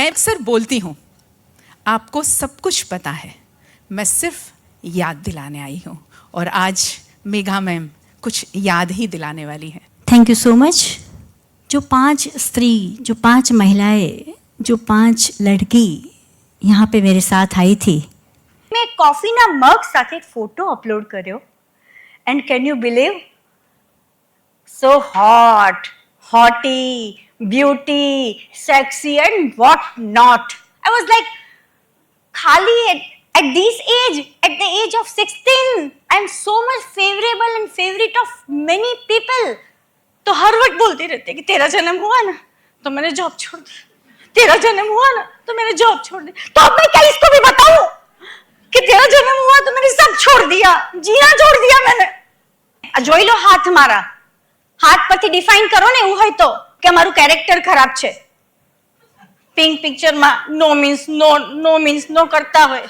मैं अक्सर बोलती हूँ, आपको सब कुछ पता है, मैं सिर्फ याद दिलाने आई हूँ। और आज मेघा मैम कुछ याद ही दिलाने वाली हैं। Thank you so much. जो 5 स्त्री, जो 5 महिलाएं, जो 5 लड़की यहाँ पे मेरे साथ आई थी, મેં કોફીના મગ સાથે ફોટો અપલોડ કર્યો and can you believe so hot hottie beauty sexy and what not I was like ખાલી at this age, at the age of 16, I am so much favorable and favorite of many people. तो हर वक्त बोलते रहते कि तेरा जन्म हुआ ना तो मैंने जॉब छोड़ दी, तेरा जन्म हुआ ना तो मैंने जॉब छोड़ दी। तो अब मैं क्या इसको भी बताऊं कि तेरा जन्म हुआ तो मैंने सब छोड़ दिया, जीना छोड़ दिया मैंने। જોઈ લો હાથ મારા, હાથ પરથી ડિફાઇન કરો ને એવું હોય તો કે અમારું કેરેક્ટર ખરાબ છે। પિંક પિક્ચરમાં નો મીન્સ નો, નો મીન્સ નો કરતા હોય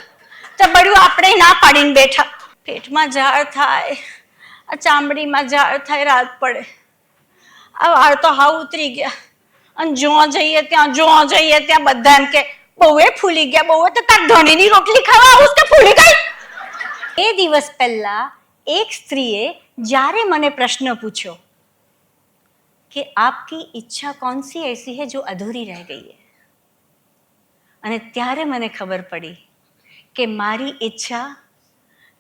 તો બળ્યું આપણે ના પાડીને બેઠા। પેટમાં ઝાડ થાય, આ ચામડીમાં ઝાડ થાય, રાત પડે, આ વાળ તો હાવ ઉતરી ગયા અને જો જઈએ ત્યાં બધા એમ કે બહુએ ફૂલી ગયા, બહુએ તો તાર ધણીની રોટલી ખાવા આવું કે ફૂલી ગઈ। એ દિવસ પહેલા એક સ્ત્રીએ જ્યારે મને પ્રશ્ન પૂછ્યો કે આપकी इच्छा कौन सी ऐसी है जो अधूरी रह गई है, અને ત્યારે મને ખબર પડી કે મારી ઈચ્છા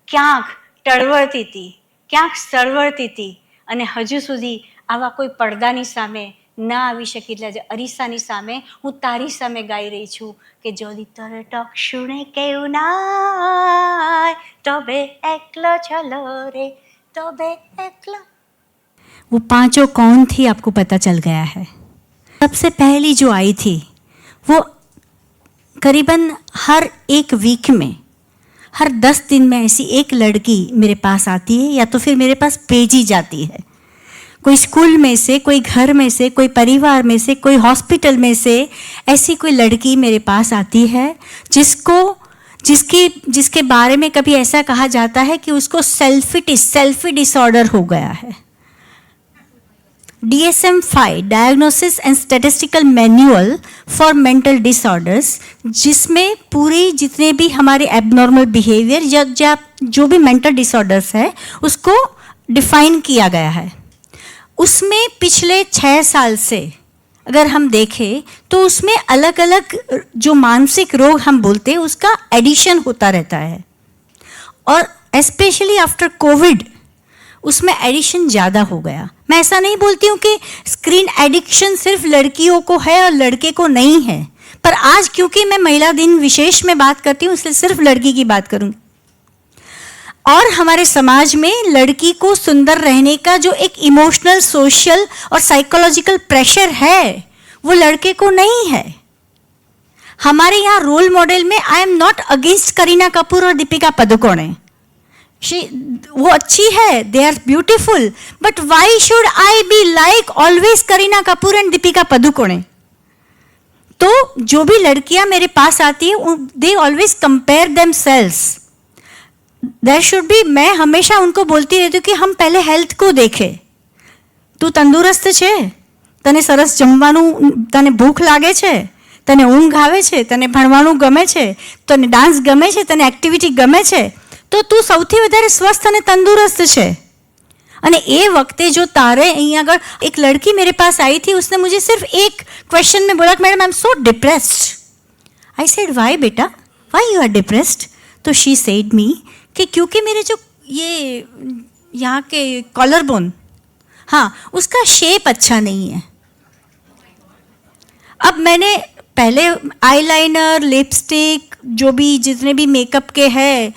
ક્યાંક ટળવળતી હતી, ક્યાંક સળવળતી હતી અને હજુ સુધી આવા કોઈ પડદાની સામે ના આવી શકી। એટલે આજે અરીસાની સામે હું તારી સામે ગાઈ રહી છું કે જોડી તર ટક્ષુણે કેવું નાય તબે એકલો ચલો રે, તબે એકલો। वो 5 कौन थी आपको पता चल गया है। सबसे पहली जो आई थी वो करीबन हर एक वीक में, हर 10 दिन में ऐसी एक लड़की मेरे पास आती है या तो फिर मेरे पास भेजी जाती है। कोई स्कूल में से, कोई घर में से, कोई परिवार में से, कोई हॉस्पिटल में से ऐसी कोई लड़की मेरे पास आती है जिसके बारे में कभी ऐसा कहा जाता है कि उसको सेल्फी डिसऑर्डर हो गया है। DSM-5 diagnosis and statistical manual for mental disorders, जिसमें पूरी जितने भी हमारे एबनॉर्मल बिहेवियर या जो भी मेंटल डिसऑर्डर्स है उसको डिफाइन किया गया है। उसमें पिछले 6 साल से अगर हम देखें तो उसमें अलग अलग जो मानसिक रोग हम बोलते हैं उसका एडिशन होता रहता है, और स्पेशली आफ्टर कोविड उसमें एडिशन ज़्यादा हो गया। मैं ऐसा नहीं बोलती हूँ कि स्क्रीन एडिक्शन सिर्फ लड़कियों को है और लड़के को नहीं है, पर आज क्योंकि मैं महिला दिन विशेष में बात करती हूँ इसलिए सिर्फ लड़की की बात करूँगी। और हमारे समाज में लड़की को सुंदर रहने का जो एक इमोशनल, सोशल और साइकोलॉजिकल प्रेशर है वो लड़के को नहीं है। हमारे यहाँ रोल मॉडल में I am not against Kareena Kapoor और दीपिका पादुकोणे, वो अच्छी है, they are beautiful, but why should I be like always Kareena Kapoor and Deepika Padukone. तो जो भी लड़कियां मेरे पास आती है they always compare themselves. There should be, मैं हमेशा उनको बोलती रहती हूँ कि हम पहले हेल्थ को देखें। तू तंदुरस्त छे, तने सरस जमवानुं, तने भूख लागे छे, तने ऊंघ आवे छे, तने भणवानुं गमे छे, तने डांस गमे छे, तने एक्टिविटी गमे छे, तो तू सौथी वधारे स्वस्थ अने तंदुरस्त छे। अने ए वक्ते जो तारे अहीं आगळ एक लड़की मेरे पास आई थी, उसने मुझे सिर्फ एक क्वेश्चन में बोला कि madam I am so depressed. I said why बेटा, व्हाई यू आर डिप्रेस्ड? तो शी सेड मी कि क्योंकि मेरे जो ये यहाँ के कॉलर बोन, हाँ, उसका शेप अच्छा नहीं है। अब मैंने पहले आईलाइनर, लिपस्टिक, जो भी जितने भी मेकअप के हैं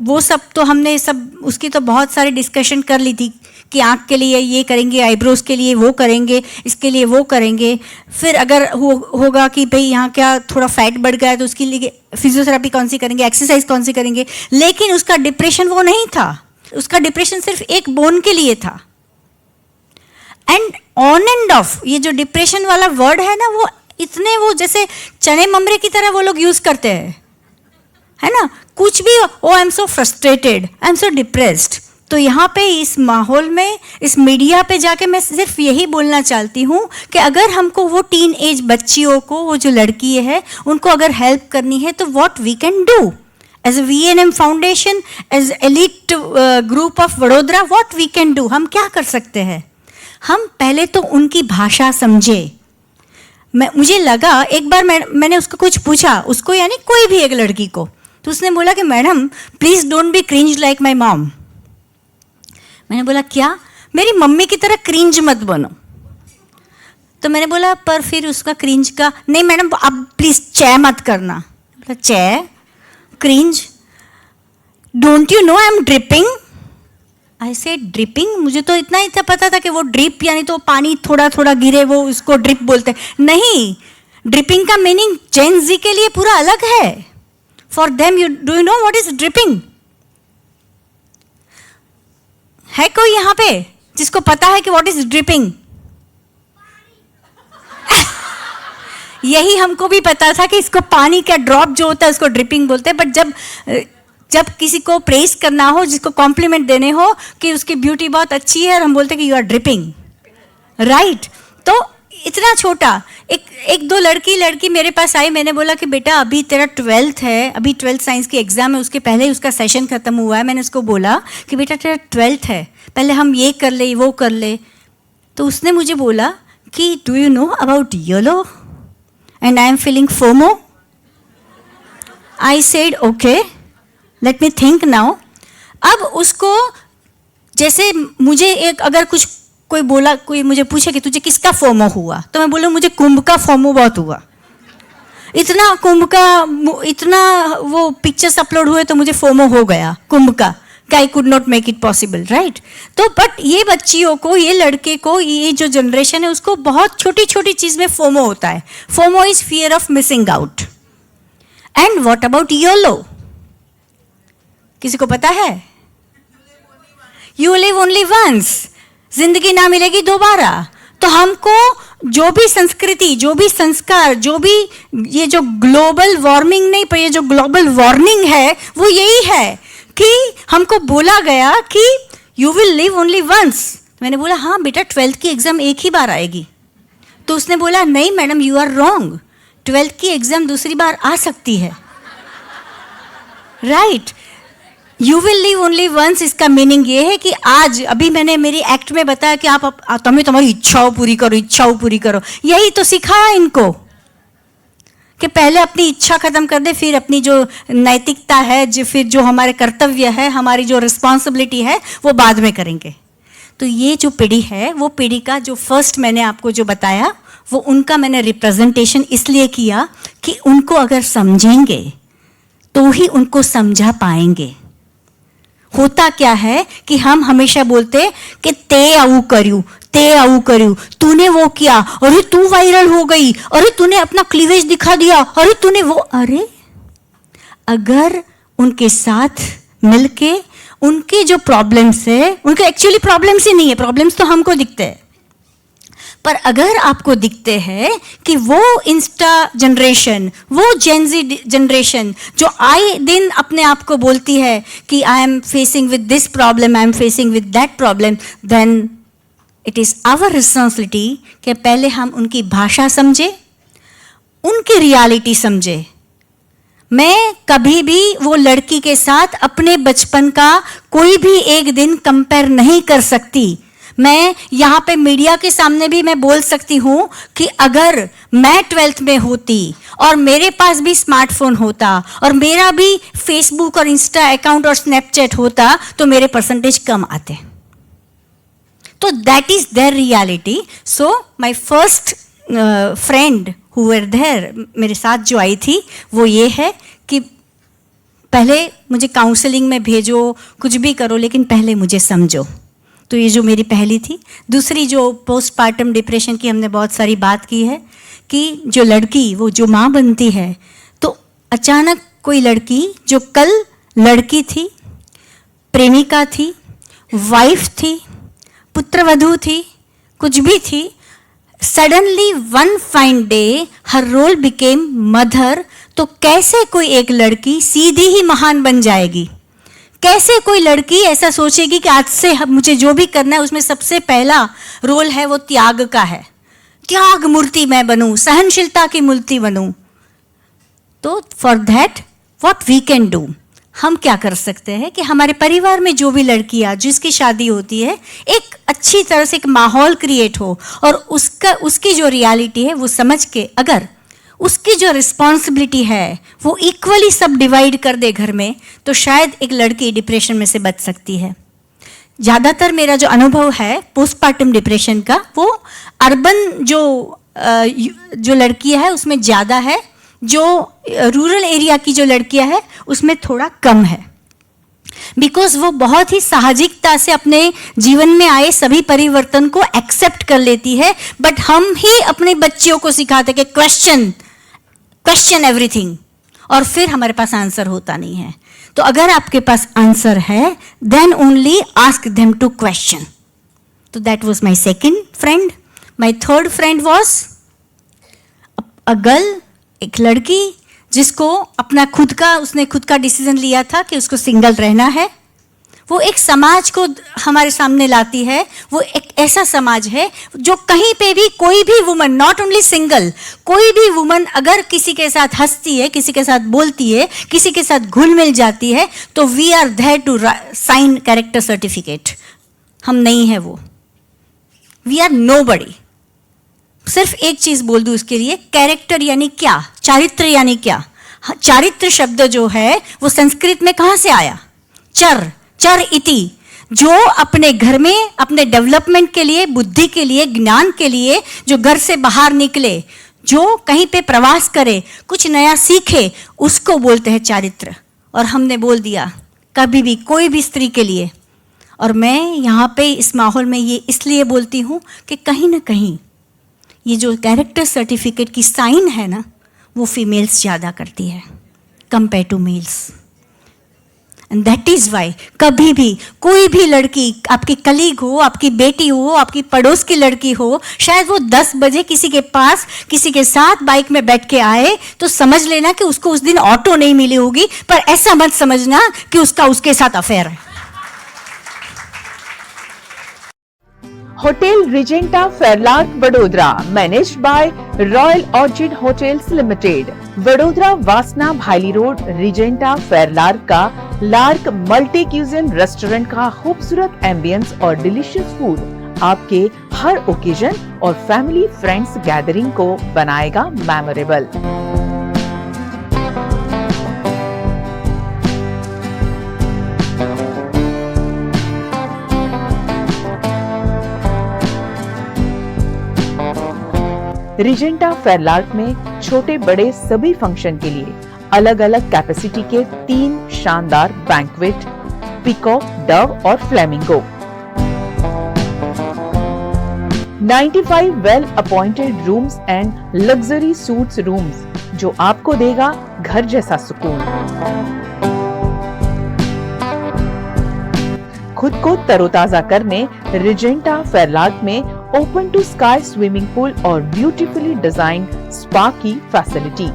वो सब तो हमने सब उसकी तो बहुत सारी डिस्कशन कर ली थी कि आँख के लिए ये करेंगे, आईब्रोज के लिए वो करेंगे, इसके लिए वो करेंगे। फिर अगर होगा कि भाई यहाँ क्या थोड़ा फैट बढ़ गया है तो उसके लिए फिजियोथेरेपी कौन सी करेंगे, एक्सरसाइज कौन सी करेंगे। लेकिन उसका डिप्रेशन वो नहीं था, उसका डिप्रेशन सिर्फ एक बोन के लिए था। एंड ऑन एंड ऑफ ये जो डिप्रेशन वाला वर्ड है ना, वो इतने वो जैसे चने ममरे की तरह वो लोग यूज़ करते हैं, है ना। कुछ भी, oh I am so frustrated, I am so depressed, तो यहाँ पे इस माहौल में, इस मीडिया पे जाके मैं सिर्फ यही बोलना चाहती हूँ कि अगर हमको वो टीन एज बच्चियों को, वो जो लड़की है, उनको अगर हेल्प करनी है तो what we can do as a VNM foundation, as elite group of Vadodara, what we can do, हम क्या कर सकते हैं? हम पहले तो उनकी भाषा समझे। मुझे लगा एक बार मैंने उसको कुछ पूछा, उसको यानी कोई भी एक लड़की को, तो उसने बोला कि madam please don't be cringe like my mom. मैंने बोला क्या? मेरी मम्मी की तरह क्रिंज मत बनो। तो मैंने बोला पर फिर उसका क्रिंज का, नहीं मैडम अब प्लीज चै मत करना। बोला चै, cringe, don't you know I am dripping? I say dripping, मुझे तो इतना ही था, पता था कि वो ड्रिप यानी तो पानी थोड़ा थोड़ा गिरे, वो उसको ड्रिप बोलते हैं। नहीं, ड्रिपिंग का मीनिंग जेन जी के लिए पूरा अलग है। For them you do you know what is dripping? है कोई यहाँ पे जिसको पता है कि व्हाट इज ड्रिपिंग? यही हमको भी पता था कि इसको पानी का ड्रॉप जो होता है उसको ड्रिपिंग बोलते हैं, बट जब किसी को प्रेस करना हो, जिसको कॉम्प्लीमेंट देने हो कि उसकी ब्यूटी बहुत अच्छी है, और हम बोलते हैं कि यू आर ड्रिपिंग, राइट? तो इतना छोटा एक दो लड़की मेरे पास आई, मैंने बोला कि बेटा अभी तेरा 12th है, अभी 12th साइंस की एग्जाम है, उसके पहले ही उसका सेशन खत्म हुआ है। मैंने उसको बोला कि बेटा तेरा 12th है, पहले हम ये कर ले वो कर ले। तो उसने मुझे बोला कि do you know about YOLO and I am feeling FOMO? I said okay, let me think now. अब उसको जैसे मुझे एक अगर कुछ कोई बोला, कोई मुझे पूछे कि तुझे किसका फोमो हुआ, तो मैं बोलूँ मुझे कुंभ का फोमो बहुत हुआ। इतना कुंभ का, इतना वो पिक्चर्स अपलोड हुए तो मुझे फोमो हो गया कुंभ का, I could not make it possible, right? तो बट ये बच्चियों को, ये लड़के को, ये जो जनरेशन है उसको बहुत छोटी छोटी चीज में फोमो होता है। FOMO is fear of missing out. And what about YOLO? किसी को पता है? यू लिव ओनली वंस, जिंदगी ना मिलेगी दोबारा। तो हमको जो भी संस्कृति, जो भी संस्कार, जो भी ये जो ग्लोबल वार्मिंग नहीं, पर ये जो ग्लोबल वार्निंग है वो यही है कि हमको बोला गया कि you will live only once. मैंने बोला हाँ बेटा 12th की एग्जाम एक ही बार आएगी। तो उसने बोला नहीं madam you are wrong, 12th की एग्जाम दूसरी बार आ सकती है, right? You will live only once, इसका मीनिंग ये है कि आज अभी मैंने मेरी एक्ट में बताया कि आप तुम्हें तुम्हारी इच्छाओं पूरी करो, इच्छाओं पूरी करो। यही तो सिखाया इनको कि पहले अपनी इच्छा खत्म कर दे, फिर अपनी जो नैतिकता है, जो फिर जो हमारे कर्तव्य है, हमारी जो रिस्पॉन्सिबिलिटी है वो बाद में करेंगे। तो ये जो पीढ़ी है, वो पीढ़ी का जो फर्स्ट मैंने आपको जो बताया वो उनका मैंने रिप्रेजेंटेशन इसलिए किया कि उनको अगर समझेंगे तो ही उनको समझा पाएंगे। होता क्या है कि हम हमेशा बोलते कि ते आऊ करूं, तूने वो किया, अरे तू वायरल हो गई, अरे तूने अपना क्लीवेज दिखा दिया, अरे तूने वो, अरे अगर उनके साथ मिलके उनके जो प्रॉब्लम्स है, उनके एक्चुअली प्रॉब्लम्स ही नहीं है, प्रॉब्लम्स तो हमको दिखते हैं, पर अगर आपको दिखते हैं कि वो इंस्टा जनरेशन, वो जेनजी जनरेशन जो आए दिन अपने आप को बोलती है कि I am facing with this problem, I am facing with that problem, then it is our responsibility कि पहले हम उनकी भाषा समझे, उनकी रियलिटी समझे। मैं कभी भी वो लड़की के साथ अपने बचपन का कोई भी एक दिन कंपेयर नहीं कर सकती। मैं यहाँ पे मीडिया के सामने भी मैं बोल सकती हूँ कि अगर मैं 12th में होती और मेरे पास भी स्मार्टफोन होता और मेरा भी फेसबुक और इंस्टा अकाउंट और स्नैपचैट होता तो मेरे परसेंटेज कम आते। तो that is their reality. So my first friend who were there, मेरे साथ जो आई थी, वो ये है कि पहले मुझे काउंसलिंग में भेजो, कुछ भी करो, लेकिन पहले मुझे समझो। तो ये जो मेरी पहली थी। दूसरी जो पोस्टपार्टम डिप्रेशन की हमने बहुत सारी बात की है कि जो लड़की वो जो माँ बनती है, तो अचानक कोई लड़की जो कल लड़की थी, प्रेमिका थी, वाइफ थी, पुत्रवधू थी, कुछ भी थी, सडनली वन फाइन डे हर रोल बिकेम मदर। तो कैसे कोई एक लड़की सीधी ही महान बन जाएगी? कैसे कोई लड़की ऐसा सोचेगी कि आज से मुझे जो भी करना है उसमें सबसे पहला रोल है वो त्याग का है, त्याग मूर्ति मैं बनूं, सहनशीलता की मूर्ति बनूं। तो for that what we can do, हम क्या कर सकते हैं कि हमारे परिवार में जो भी लड़कियां जिसकी शादी होती है, एक अच्छी तरह से एक माहौल क्रिएट हो और उसकी जो रियलिटी है वो समझ के, अगर उसकी जो रिस्पॉन्सिबिलिटी है वो इक्वली सब डिवाइड कर दे घर में, तो शायद एक लड़की डिप्रेशन में से बच सकती है। ज़्यादातर मेरा जो अनुभव है पोस्टपार्टम डिप्रेशन का, वो अर्बन जो लड़कियां है उसमें ज़्यादा है, जो रूरल एरिया की जो लड़कियां है उसमें थोड़ा कम है। बिकॉज वो बहुत ही साहजिकता से अपने जीवन में आए सभी परिवर्तन को एक्सेप्ट कर लेती है, बट हम ही अपने बच्चियों को सिखाते कि क्वेश्चन एवरीथिंग, और फिर हमारे पास आंसर होता नहीं है। तो अगर आपके पास आंसर है, then only ask them to question. तो that was my second friend. My third friend was a girl, एक लड़की जिसको उसने खुद का डिसीजन लिया था कि उसको सिंगल रहना है। वो एक समाज को हमारे सामने लाती है। वो एक ऐसा समाज है जो कहीं पे भी कोई भी वुमन, नॉट ओनली सिंगल, कोई भी वुमन अगर किसी के साथ हंसती है, किसी के साथ बोलती है, किसी के साथ घुल मिल जाती है, तो we are there to sign character certificate. हम नहीं है वो, वी आर नोबडी। सिर्फ एक चीज बोल दूं उसके लिए, कैरेक्टर यानी क्या, चारित्र यानी क्या। चारित्र शब्द जो है वो संस्कृत में कहां से आया? चर इति, जो अपने घर में अपने डेवलपमेंट के लिए, बुद्धि के लिए, ज्ञान के लिए जो घर से बाहर निकले, जो कहीं पे प्रवास करे, कुछ नया सीखे, उसको बोलते हैं चारित्र। और हमने बोल दिया कभी भी कोई भी स्त्री के लिए, और मैं यहाँ पे इस माहौल में ये इसलिए बोलती हूँ कि कहीं ना कहीं ये जो कैरेक्टर सर्टिफिकेट की साइन है ना, वो फीमेल्स ज़्यादा करती है compare to males. And that is why कभी भी कोई भी लड़की, आपकी कलीग हो, आपकी बेटी हो, आपकी पड़ोस की लड़की हो, शायद वो 10 बजे किसी के पास किसी के साथ बाइक में बैठ के आए, तो समझ लेना कि उसको उस दिन ऑटो नहीं मिली होगी, पर ऐसा मत समझना कि उसके साथ अफेयर है। Hotel Regenta फेरलार्क Vadodara, managed by royal orchid hotels limited, Vadodara वासना भाईली रोड, रिजेंटा फेरलार्क का लार्क मल्टी क्यूजिन रेस्टोरेंट का खूबसूरत एम्बियंस और डिलीशियस फूड आपके हर ओकेजन और फैमिली फ्रेंड्स गैदरिंग को बनाएगा मेमोरेबल। रिजेंटा फेरलार्क में छोटे बड़े सभी फंक्शन के लिए अलग अलग कैपेसिटी के 3 शानदार बैंक्वेट, पीकॉक, डव और flamingo, 95 well appointed rooms and luxury suits rooms, जो आपको देगा घर जैसा सुकून। खुद को तरोताजा करने रिजेंटा फेरलार्क में open to sky swimming pool और ब्यूटीफुली डिजाइन स्पा की facility.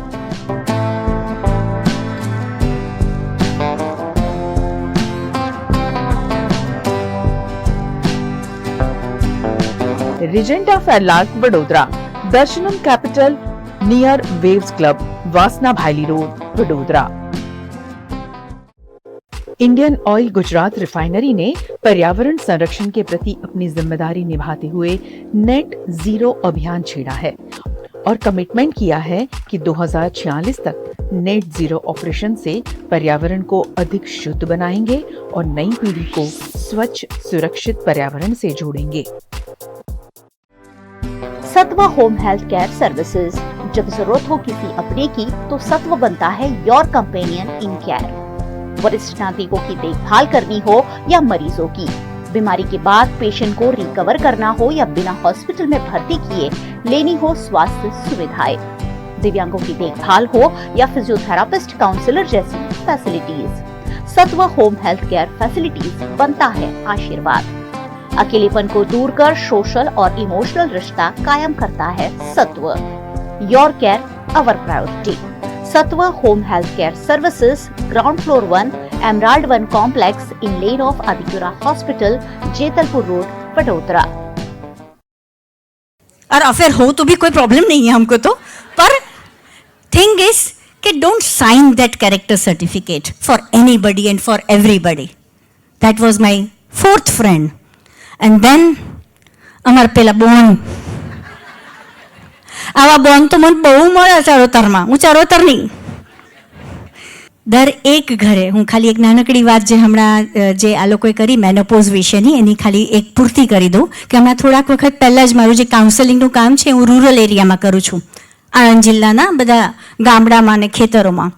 Regenta फेरलार्क Vadodara, Darshanam capital near Waves Club, Vasna Bhaili road, Vadodara. Indian Oil Gujarat refinery ने पर्यावरण संरक्षण के प्रति अपनी जिम्मेदारी निभाते हुए नेट जीरो अभियान छेड़ा है और कमिटमेंट किया है कि 2046 तक नेट जीरो ऑपरेशन से पर्यावरण को अधिक शुद्ध बनाएंगे और नई पीढ़ी को स्वच्छ सुरक्षित पर्यावरण से जोड़ेंगे। सत्व होम हेल्थ केयर सर्विसेज, जब जरूरत हो किसी अपने की तो सत्व बनता है योर कंपेनियन इन केयर। वरिष्ठ नागरिकों की देखभाल करनी हो या मरीजों की, बीमारी के बाद पेशेंट को रिकवर करना हो या बिना हॉस्पिटल में भर्ती किए लेनी हो स्वास्थ्य सुविधाएं, दिव्यांगों की देखभाल हो या फिजियोथेरापिस्ट, काउंसलर जैसी फैसिलिटीज, सत्व होम हेल्थ केयर फैसिलिटीज बनता है आशीर्वाद। अकेलेपन को दूर कर सोशल और इमोशनल रिश्ता कायम करता है Satva. Your care our priority. Sattva Home Healthcare Services, ground floor 1, Emerald 1 complex in lane of Adipura Hospital, Jetalpur Road, Vadodara. और अफेयर हो तो भी कोई प्रॉब्लम नहीं है हमको तो, पर थिंग इज कि don't sign that character certificate for anybody and for everybody. That was my 4th friend. And then અમારા પેલા બોન, આવા બોન તો મને બહુ મળે ચરોતરમાં. હું ચરોતરની દર એક ઘરે, હું ખાલી એક નાનકડી વાત જે હમણાં જે આ લોકોએ કરી મેનોપોઝ વિશેની, એની ખાલી એક પૂર્તિ કરી દઉં કે હમણાં થોડાક વખત પહેલાં જ મારું જે કાઉન્સેલિંગનું કામ છે હું રૂરલ એરિયામાં કરું છું, આણંદ જિલ્લાના બધા ગામડામાં અને ખેતરોમાં.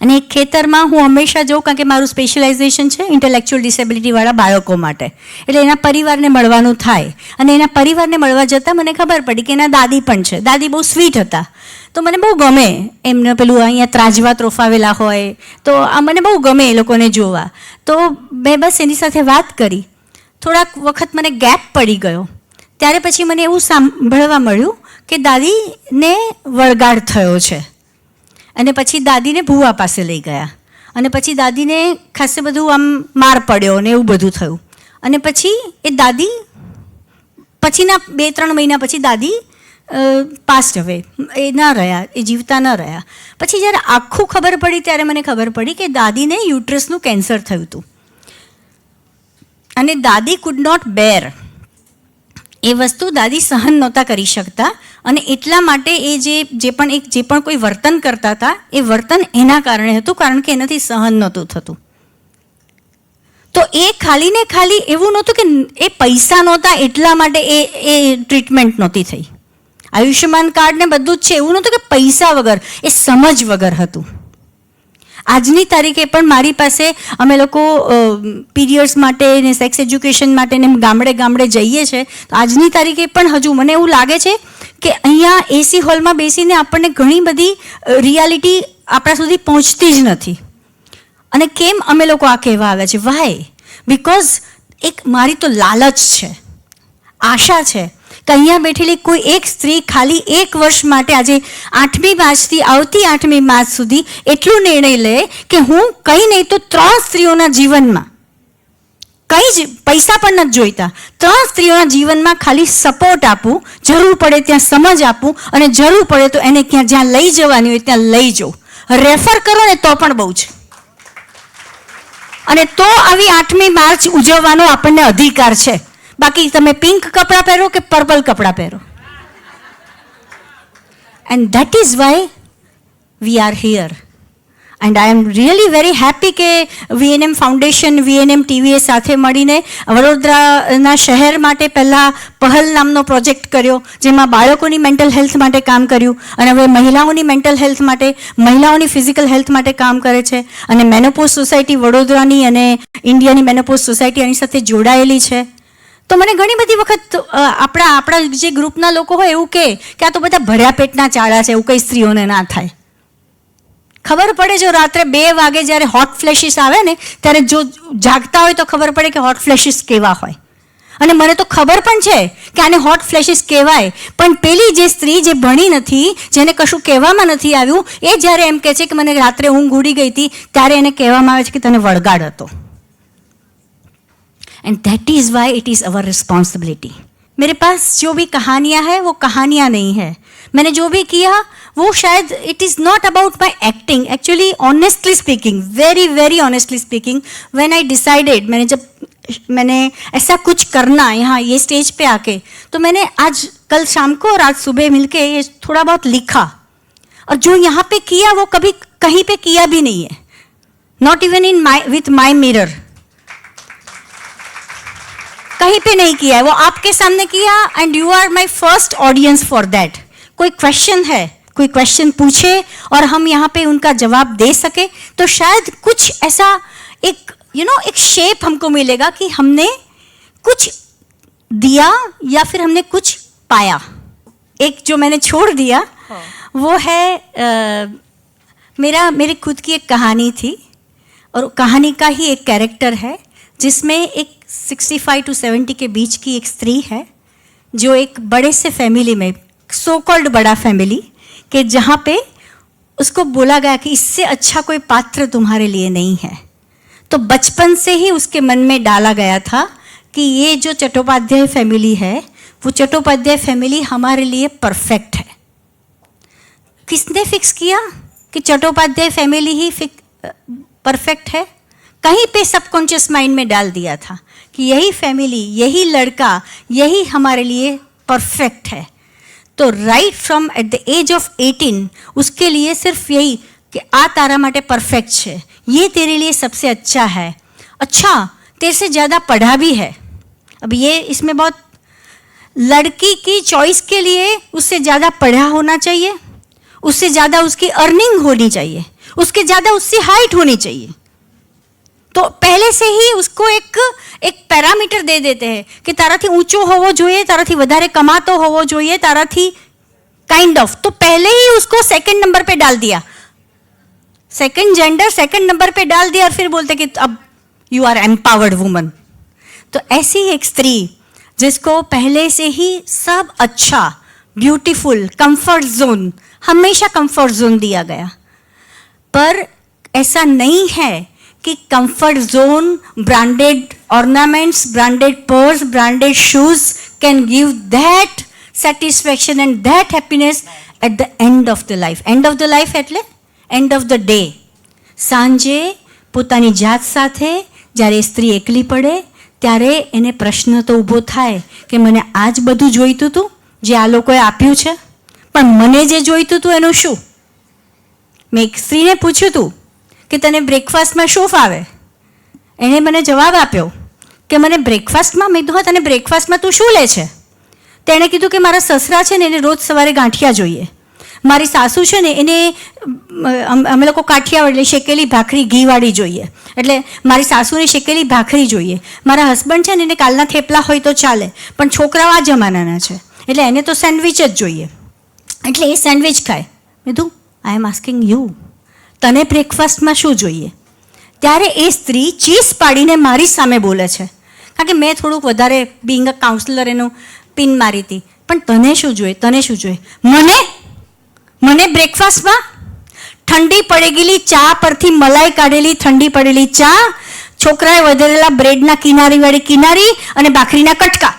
અને એક ખેતરમાં હું હંમેશા જોઉં, કારણ કે મારું સ્પેશિયલાઇઝેશન છે ઇન્ટેલેક્ચ્યુઅલ ડિસેબિલિટીવાળા બાળકો માટે, એટલે એના પરિવારને મળવાનું થાય. અને એના પરિવારને મળવા જતાં મને ખબર પડી કે એના દાદી પણ છે. દાદી બહુ સ્વીટ હતા, તો મને બહુ ગમે એમને પેલું અહીંયા ત્રાજવા ત્રોફાવેલા હોય તો આ મને બહુ ગમે એ લોકોને જોવા. તો મેં બસ એની સાથે વાત કરી. થોડાક વખત મને ગેપ પડી ગયો, ત્યારે પછી મને એવું સાંભળવા મળ્યું કે દાદીને વળગાડ થયો છે. અને પછી દાદીને ભૂવા પાસે લઈ ગયા, અને પછી દાદીને ખાસે બધું આમ માર પડ્યો ને એવું બધું થયું. અને પછી એ દાદી પછીના 2-3 મહિના પછી દાદી પાસ્ટ હવે એ ન રહ્યા, એ જીવતા ન રહ્યા. પછી જ્યારે આખું ખબર પડી ત્યારે મને ખબર પડી કે દાદીને યુટ્રસનું કેન્સર થયું હતું. અને દાદી કુડ નોટ બેર, એ વસ્તુ દાદી સહન નહોતા કરી શકતા. અને એટલા માટે એ જે પણ કોઈ વર્તન કરતા હતા એ વર્તન એના કારણે હતું, કારણ કે એનાથી સહન નહોતું થતું. તો એ ખાલી ને ખાલી એવું નહોતું કે એ પૈસા નહોતા એટલા માટે એ ટ્રીટમેન્ટ નહોતી થઈ. આયુષ્યમાન કાર્ડ ને બધું જ છે, એવું નહોતું કે પૈસા વગર, એ સમજ વગર હતું. આજની તારીખે પણ મારી પાસે અમે લોકો પીરિયડ્સ માટે ને સેક્સ એજ્યુકેશન માટે ને ગામડે ગામડે જઈએ છીએ, તો આજની તારીખે પણ હજુ મને એવું લાગે છે કે અહીંયા એસી હોલમાં બેસીને આપણને ઘણી બધી રિયાલિટી આપણા સુધી પહોંચતી જ નથી. અને કેમ અમે લોકો આ કહેવા આવ્યા છે? વાય? બિકોઝ એક મારી તો લાલચ છે, આશા છે કે અહીંયા બેઠેલી કોઈ એક સ્ત્રી ખાલી 1 વર્ષ માટે આજે 8મી માર્ચથી આવતી 8મી માર્ચ સુધી એટલું નિર્ણય લે કે હું કંઈ નહીં તો 3 સ્ત્રીઓના જીવનમાં, કંઈ જ પૈસા પણ નથી જોઈતા, 3 સ્ત્રીઓના જીવનમાં ખાલી સપોર્ટ આપું, જરૂર પડે ત્યાં સમજ આપું, અને જરૂર પડે તો એને જ્યાં લઈ જવાની હોય ત્યાં લઈ જાઉં. રેફર કરો ને તો પણ બહુ છે. અને તો આવી 8મી માર્ચ ઉજવવાનો આપણને અધિકાર છે. બાકી તમે પિંક કપડાં પહેરો કે પર્પલ કપડાં પહેરો. And that is why we are here. And I am really very happy કે VNM ફાઉન્ડેશન, VNM ટીવીએ સાથે મળીને વડોદરાના શહેર માટે પહેલાં પહલ નામનો પ્રોજેક્ટ કર્યો, જેમાં બાળકોની મેન્ટલ હેલ્થ માટે કામ કર્યું, અને હવે મહિલાઓની મેન્ટલ હેલ્થ માટે, મહિલાઓની ફિઝિકલ હેલ્થ માટે કામ કરે છે. અને મેનોપોઝ સોસાયટી વડોદરાની અને ઇન્ડિયાની મેનોપોઝ સોસાયટી આની સાથે જોડાયેલી છે. તો મને ઘણી બધી વખત આપણા જે ગ્રુપના લોકો હોય એવું કે આ તો બધા ભર્યા પેટના ચાળા છે, એવું કંઈ સ્ત્રીઓને ના થાય. ખબર પડે જો રાત્રે 2 વાગે જ્યારે હોટ ફ્લેશિસ આવે ને ત્યારે જો જાગતા હોય તો ખબર પડે કે હોટ ફ્લેશિસ કેવા હોય. અને મને તો ખબર પણ છે કે આને હોટ ફ્લેશિસ કહેવાય, પણ પેલી જે સ્ત્રી જે ભણી નથી, જેને કશું કહેવામાં નથી આવ્યું, એ જ્યારે એમ કહે છે કે મને રાત્રે ઊંઘ ઉડી ગઈ હતી, ત્યારે એને કહેવામાં આવે છે કે તને વળગાડ હતો. And that is why it is our responsibility. मेरे पास जो भी कहानियाँ हैं वो कहानियाँ नहीं है. मैंने जो भी किया वो शायद it is not about my acting. Actually honestly speaking, very very honestly speaking, when I decided, मैंने ऐसा कुछ करना यहाँ ये स्टेज पे आके, तो मैंने आज कल शाम को और आज सुबह मिलके ये थोड़ा बहुत लिखा. और जो यहाँ पे किया वो कभी कहीं पे किया भी नहीं है, not even in with my mirror. कहीं पे नहीं किया है, वो आपके सामने किया. And you are my first audience for that. कोई क्वेश्चन है, कोई क्वेश्चन पूछे और हम यहाँ पे उनका जवाब दे सके, तो शायद कुछ ऐसा एक एक शेप हमको मिलेगा कि हमने कुछ दिया या फिर हमने कुछ पाया. एक जो मैंने छोड़ दिया वो है मेरी खुद की एक कहानी थी, और कहानी का ही एक कैरेक्टर है जिसमें एक 65 to 70 के बीच की एक स्त्री है जो एक बड़े से फैमिली में, सो कॉल्ड बड़ा फैमिली, के जहाँ पे उसको बोला गया कि इससे अच्छा कोई पात्र तुम्हारे लिए नहीं है। तो बचपन से ही उसके मन में डाला गया था कि ये जो चट्टोपाध्याय फैमिली है, वो चट्टोपाध्याय फैमिली हमारे लिए परफेक्ट है। किसने फिक्स किया कि चट्टोपाध्याय फैमिली ही परफेक्ट है? कहीं पे सबकॉन्शियस माइंड में डाल दिया था कि यही फैमिली, यही लड़का, यही हमारे लिए परफेक्ट है। तो right from at the age of 18 उसके लिए सिर्फ यही कि आ तारा माटे परफेक्ट है, ये तेरे लिए सबसे अच्छा है। अच्छा, तेरे से ज़्यादा पढ़ा भी है। अब ये इसमें बहुत, लड़की की चॉइस के लिए उससे ज़्यादा पढ़ा होना चाहिए, उससे ज़्यादा उसकी अर्निंग होनी चाहिए, उसके ज़्यादा उससे हाइट होनी चाहिए। तो पहले से ही उसको एक पैरामीटर दे देते हैं कि ताराથી ઊંચો હોવો જોઈએ, તારાથી વધારે કમાતો હોવો જોઈએ, તારાથી काइंड ऑफ। तो पहले ही उसको सेकंड नंबर पे डाल दिया, सेकंड जेंडर सेकंड नंबर पे डाल दिया, और फिर बोलते कि अब यू आर एम्पावर्ड वुमन। तो ऐसी एक स्त्री जिसको पहले से ही सब अच्छा, ब्यूटीफुल, कंफर्ट जोन, हमेशा कंफर्ट जोन दिया गया। पर ऐसा नहीं है कि comfort zone, branded ornaments, branded purse, branded shoes can give that satisfaction and that happiness at the end of the life. End of the life એટલે એન્ડ ઓફ ધ ડે. સાંજે પોતાની જાત સાથે જ્યારે સ્ત્રી એકલી પડે ત્યારે એને પ્રશ્ન તો ઊભો થાય કે મને આ જ બધું જોઈતું હતું જે આ લોકોએ આપ્યું છે, પણ મને જે જોઈતું હતું એનું શું? મેં એક સ્ત્રીને પૂછ્યું હતું કે તને બ્રેકફાસ્ટમાં શું ફાવે? એણે મને જવાબ આપ્યો કે મને બ્રેકફાસ્ટમાં, મેં કીધું હા તને બ્રેકફાસ્ટમાં તું શું લે છે? તેણે કીધું કે મારા સસરા છે ને એને રોજ સવારે ગાંઠિયા જોઈએ, મારી સાસુ છે ને એને અમે લોકો કાઠિયાવાડ એટલે શેકેલી ભાખરી ઘીવાળી જોઈએ, એટલે મારી સાસુને શેકેલી ભાખરી જોઈએ, મારા હસબન્ડ છે ને એને કાલના થેપલા હોય તો ચાલે, પણ છોકરાઓ આ જમાનાના છે એટલે એને તો સેન્ડવિચ જ જોઈએ, એટલે એ સેન્ડવિચ ખાય. મેં કીધું આઈ એમ આસ્કિંગ યુ, તને બ્રેકફાસ્ટમાં શું જોઈએ? ત્યારે એ સ્ત્રી ચીસ પાડીને મારી સામે બોલે છે, કારણ કે મેં થોડુંક વધારે બિંગ અ કાઉન્સલર એનું પિન મારી હતી, પણ તને શું જોઈએ? તને શું જોઈએ? મને બ્રેકફાસ્ટમાં ઠંડી પડી ગયેલી ચા પરથી મલાઈ કાઢેલી ઠંડી પડેલી ચા, છોકરાએ વધેલા બ્રેડના કિનારીવાળી કિનારી અને ભાખરીના કટકા.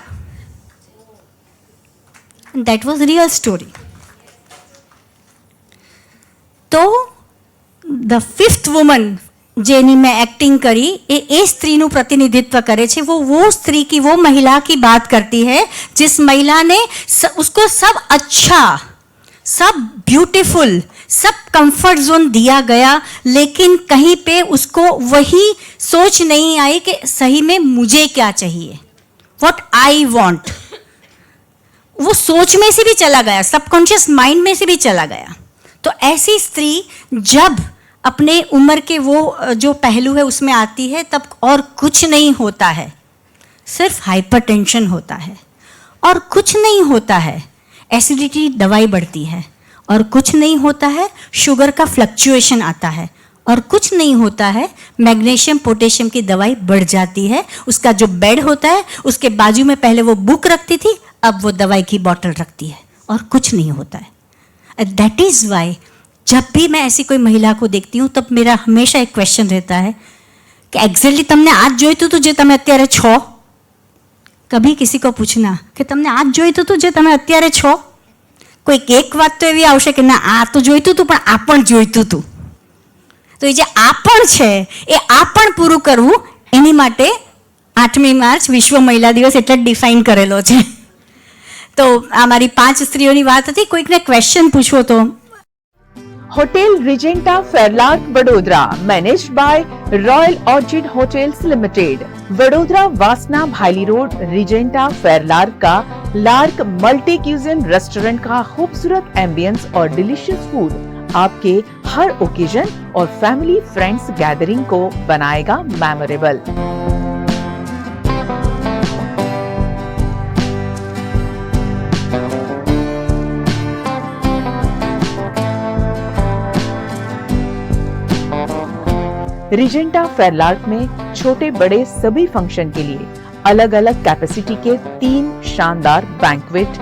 That was real story. તો ધ ફિફ્થ વુમન જેની मैं एक्टिंग करी, ये स्त्री प्रतिनिधित्व करे छे. वो स्त्री की, वो महिला की बात करती है जिस महिला ने उसको सब अच्छा, सब ब्यूटीफुल, सब कंफर्ट जोन दिया गया, लेकिन कहीं पे उसको वही सोच नहीं आई कि सही में मुझे क्या चाहिए, व्हाट आई वांट. वो सोच में से भी चला गया, सबकॉन्शियस माइंड में से भी चला गया. तो ऐसी स्त्री जब अपने उम्र के वो जो पहलू है उसमें आती है तब और कुछ नहीं होता है, सिर्फ हाइपरटेंशन होता है और कुछ नहीं होता है, एसिडिटी दवाई बढ़ती है और कुछ नहीं होता है, शुगर का फ्लक्चुएशन आता है और कुछ नहीं होता है, मैग्नीशियम पोटेशियम की दवाई बढ़ जाती है. उसका जो बेड होता है उसके बाजू में पहले वो बुक रखती थी, अब वो दवाई की बॉटल रखती है और कुछ नहीं होता है. दैट इज़ वाई जब भी मैं ऐसी कोई महिला को देखती हूँ तब मेरा हमेशा एक क्वेश्चन रहता है कि एग्जैक्टली तमने आज जोईतुं तुं जे तमे अत्यारे छो. कभी किसी को पूछना कि तमने आज जोईतुं तुं जे तमे अत्यारे छो. कोई एक बात तो एवी आवशे कि ना आ तो जोईतुं तुं पण आ पण जोईतुं तुं. तो ये जे आ पण छे ए आ पण पूरुं करवुं एनी माटे 8મી માર્ચ विश्व महिला दिवस એટલે डिफाइन करेलो छे. तो आ मारी 5 स्त्रीओनी वात हती. कोईकने क्वेश्चन पूछवो तो hotel Regenta फेरलार्क Vadodara, managed by royal orchid hotels limited, Vadodara वासना भाईली रोड, रिजेंटा फेरलार्क का लार्क मल्टी क्यूजिन रेस्टोरेंट का खूबसूरत एम्बियंस और डिलीशियस फूड आपके हर ओकेजन और फैमिली फ्रेंड्स गैदरिंग को बनाएगा मेमोरेबल. रिजेंटा फेरलार्क में छोटे बड़े सभी फंक्शन के लिए अलग अलग कैपेसिटी के 3 शानदार बैंक्वेट,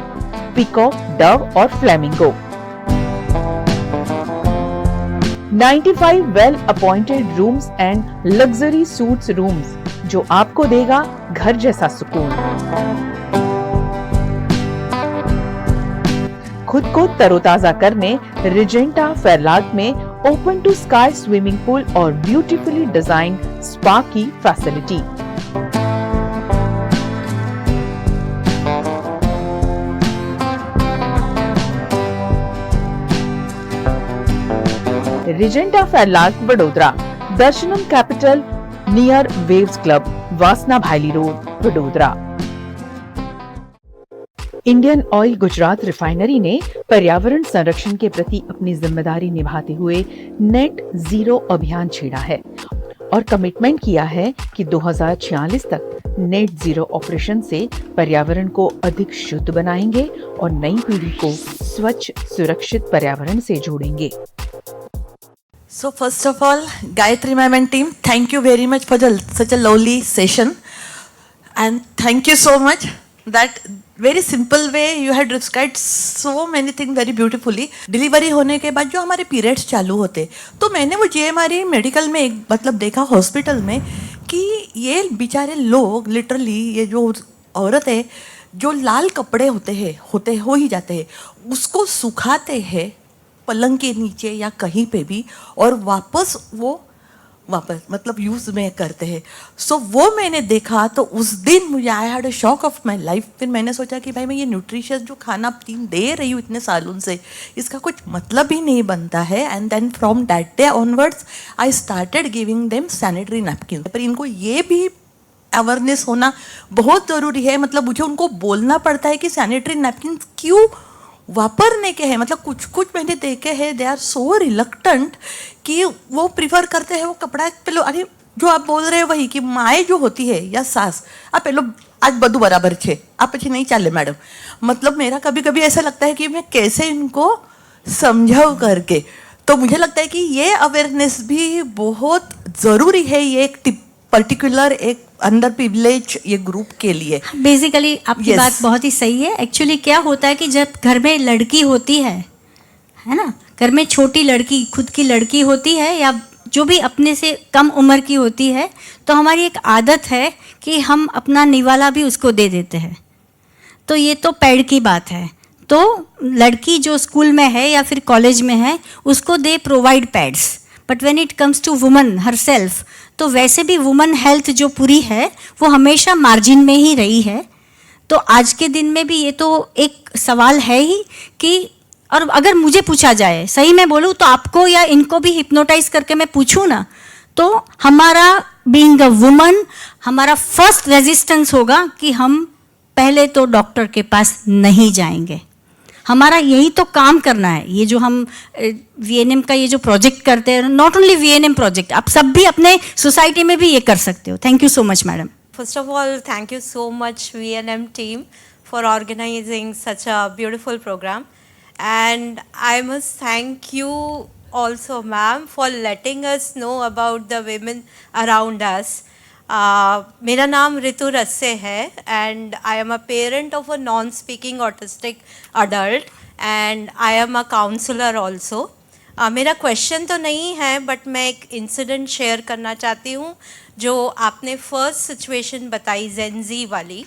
पीकॉक, डव और flamingo. 95 well appointed rooms and luxury suits rooms, जो आपको देगा घर जैसा सुकून। खुद को तरोताजा करने रिजेंटा फेरलाग में open to sky swimming pool और ब्यूटीफुली डिजाइन स्पा की facility. Regenta Fairlark Vadodara, Darshanam capital near Waves Club, Vasna Bhaili road, Vadodara. Indian Oil Gujarat refinery ने पर्यावरण संरक्षण के प्रति अपनी जिम्मेदारी निभाते हुए नेट जीरो अभियान छेड़ा है और कमिटमेंट किया है कि 2046 तक नेट जीरो ऑपरेशन से पर्यावरण को अधिक शुद्ध बनाएंगे और नई पीढ़ी को स्वच्छ सुरक्षित पर्यावरण से जोड़ेंगे। So first of all, Gayatri ma'am and team, thank you very much for such a lovely session, and thank you so much that very simple way you had described so many things very beautifully. Delivery होने के बाद जो हमारे periods चालू होते, तो मैंने वो JMRE मेडिकल में एक मतलब देखा हॉस्पिटल में कि ये बेचारे लोग लिटरली ये जो औरत है जो लाल कपड़े हो ही जाते हैं, उसको सुखाते हैं पलंग के नीचे या कहीं पे भी, और वापस मतलब यूज में करते हैं। सो वो मैंने देखा तो उस दिन मुझे I had a shock of my life. फिर मैंने सोचा कि भाई मैं ये न्यूट्रिशियस जो खाना पीन दे रही हूँ इतने सालों से, इसका कुछ मतलब ही नहीं बनता है। And then from that day onwards I started giving them sanitary napkin. पर इनको ये भी अवेयरनेस होना बहुत ज़रूरी है, मतलब मुझे उनको बोलना पड़ता है कि सैनिटरी नैपकिन क्यों वापरने के हैं। मतलब कुछ मैंने देखे हैं, दे आर सो रिलक्टेंट कि वो प्रिफर करते हैं वो कपड़ा पेलो। अरे जो आप बोल रहे हो वही कि माए जो होती है या सास, आप पेलो आज बधु बराबर छे, आप अच्छी नहीं चाले मैडम। मतलब मेरा कभी कभी ऐसा लगता है कि मैं कैसे इनको समझाऊं करके। तो मुझे लगता है कि ये अवेयरनेस भी बहुत ज़रूरी है, ये एक पर्टिकुलर एक अंडर प्रिविलेज ये ग्रुप के लिए। बेसिकली आपकी बात बहुत ही सही है। एक्चुअली क्या होता है कि जब घर में लड़की होती है ना, घर में छोटी लड़की खुद की लड़की होती है या जो भी अपने से कम उम्र की होती है, तो हमारी एक आदत है कि हम अपना निवाला भी उसको दे देते हैं। तो ये तो पैड की बात है। तो लड़की जो स्कूल में है या फिर कॉलेज में है उसको they provide pads, but when it comes to woman herself, तो वैसे भी वुमन हेल्थ जो पूरी है वो हमेशा मार्जिन में ही रही है। तो आज के दिन में भी ये तो एक सवाल है ही कि, और अगर मुझे पूछा जाए सही मैं बोलूँ तो आपको या इनको भी हिप्नोटाइज करके मैं पूछूँ ना, तो हमारा बीइंग अ वुमन हमारा फर्स्ट रेजिस्टेंस होगा कि हम पहले तो डॉक्टर के पास नहीं जाएंगे। हमारा यही तो काम करना है। ये जो हम VNM का ये जो प्रोजेक्ट करते हैं, नॉट ओनली VNM प्रोजेक्ट, आप सब भी अपने सोसाइटी में भी ये कर सकते हो। Thank you so much madam. First of all, thank you so much VNM team for organizing such a beautiful program, and I must thank you also ma'am for letting us know about the women around us. मेरा नाम रितु रस्से है and I am a parent of a non-speaking autistic adult and I am a counselor also. मेरा question तो नहीं है but मैं एक इंसिडेंट शेयर करना चाहती हूँ जो आपने फर्स्ट सिचुएशन बताई जेनजी वाली।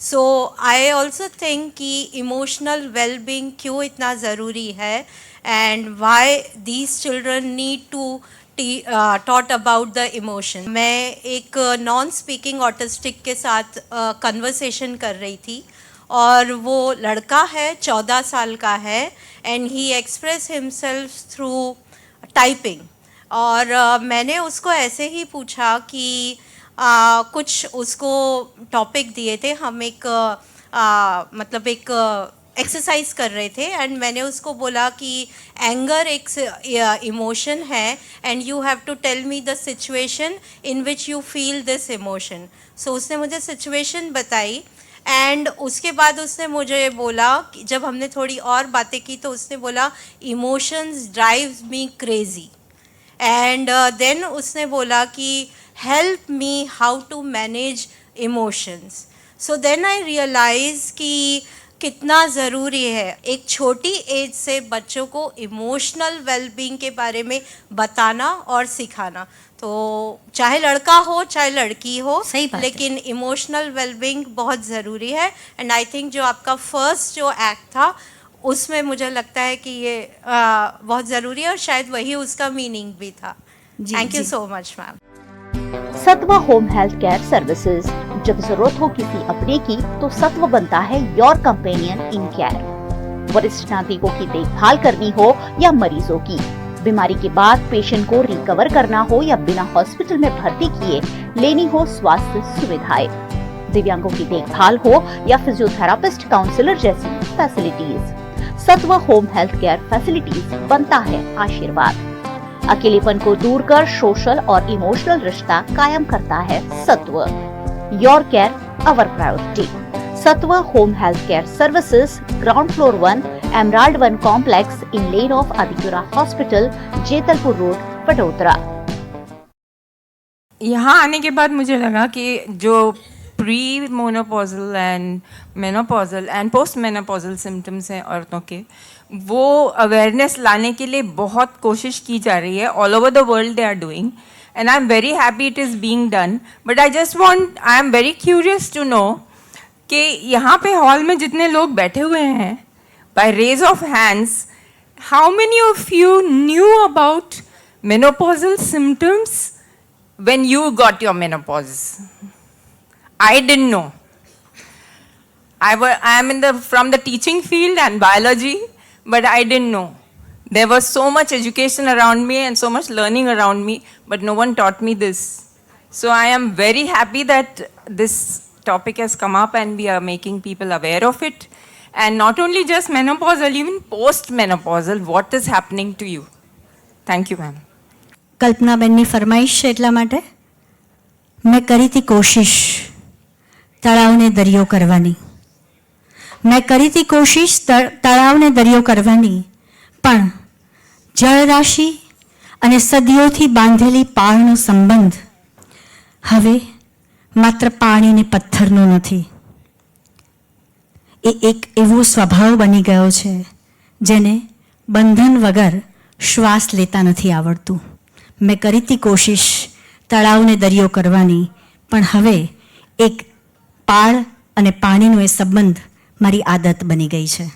सो आई ऑल्सो थिंक कि इमोशनल वेलबींग क्यों इतना ज़रूरी है and why these children need to taught about the emotion. मैं एक नॉन स्पीकिंग ऑटिस्टिक के साथ कन्वर्सेशन कर रही थी और वो लड़का है 14 साल का है and he express himself through typing. और मैंने उसको ऐसे ही पूछा कि कुछ उसको टॉपिक दिए थे, हम एक मतलब एक एक्सरसाइज कर रहे थे एंड मैंने उसको बोला कि एंगर एक इमोशन है and you have to tell me the situation in which you feel this emotion. So उसने मुझे सिचुएशन बताई एंड उसके बाद उसने मुझे बोला कि जब हमने थोड़ी और बातें की तो उसने बोला emotions drives me crazy and then उसने बोला कि help me how to manage emotions. So then I realise कि कितना ज़रूरी है। एक छोटी एज से बच्चों को इमोशनल वेलबींग के बारे में बताना और सिखाना, तो चाहे लड़का हो चाहे लड़की हो, सही बात है। लेकिन इमोशनल वेलबींग बहुत ज़रूरी है। एंड आई थिंक जो आपका फर्स्ट जो एक्ट था उसमें मुझे लगता है कि ये बहुत ज़रूरी है और शायद वही उसका मीनिंग भी था। Thank you so much ma'am. सत्व होम हेल्थ केयर सर्विसेज। जब जरूरत हो किसी अपने की तो सत्व बनता है योर कंपेनियन इन केयर। वरिष्ठ नागरिकों की देखभाल करनी हो या मरीजों की, बीमारी के बाद पेशेंट को रिकवर करना हो या बिना हॉस्पिटल में भर्ती किए लेनी हो स्वास्थ्य सुविधाएं, दिव्यांगों की देखभाल हो या फिजियोथेरापिस्ट काउंसलर जैसी फैसिलिटीज, सत्व होम हेल्थ केयर फैसिलिटीज बनता है आशीर्वाद। अकेलेपन को दूर कर सोशल और इमोशनल रिश्ता कायम करता है Satva. Your care our priority. Satva home health care services, ground floor 1, Emerald 1 complex, in lane of Adipura hospital, Jetalpur road, Vadodara. यहाँ आने के बाद मुझे लगा कि जो pre menopausal and menopausal and post menopausal symptoms हैं औरतों के, वो अवेयरनेस लाने के लिए बहुत कोशिश की जा रही है। All over the world they are doing and I am very happy it is being done. But I am very curious to know कि यहाँ पे हॉल में जितने लोग बैठे हुए हैं, by raise of hands, how many of you knew about menopausal symptoms when you got your menopause? I didn't know. I am from the teaching field and biology, but I didn't know. There was so much education around me and so much learning around me, but no one taught me this. So I am very happy that this topic has come up and we are making people aware of it. And not only just menopausal, even post-menopausal, what is happening to you. Thank you, ma'am. કલ્પનાબેનની ફરમાઈશ છે એટલા માટે મેં કરી હતી કોશિશ તળાવને દરિયો કરવાની. મેં કરી હતી કોશિશ તળાવને દરિયો કરવાની, પણ જળરાશિ અને સદીઓથી બાંધેલી પાળનો સંબંધ હવે માત્ર પાણી ને પથ્થરનો નથી. એ એક એવો સ્વભાવ બની ગયો છે જેને બંધન વગર શ્વાસ લેતા નથી આવડતું. મેં કરી હતી કોશિશ તળાવને દરિયો કરવાની, પણ હવે એક પાળ અને પાણીનો એ સંબંધ મારી આદત બની ગઈ છે.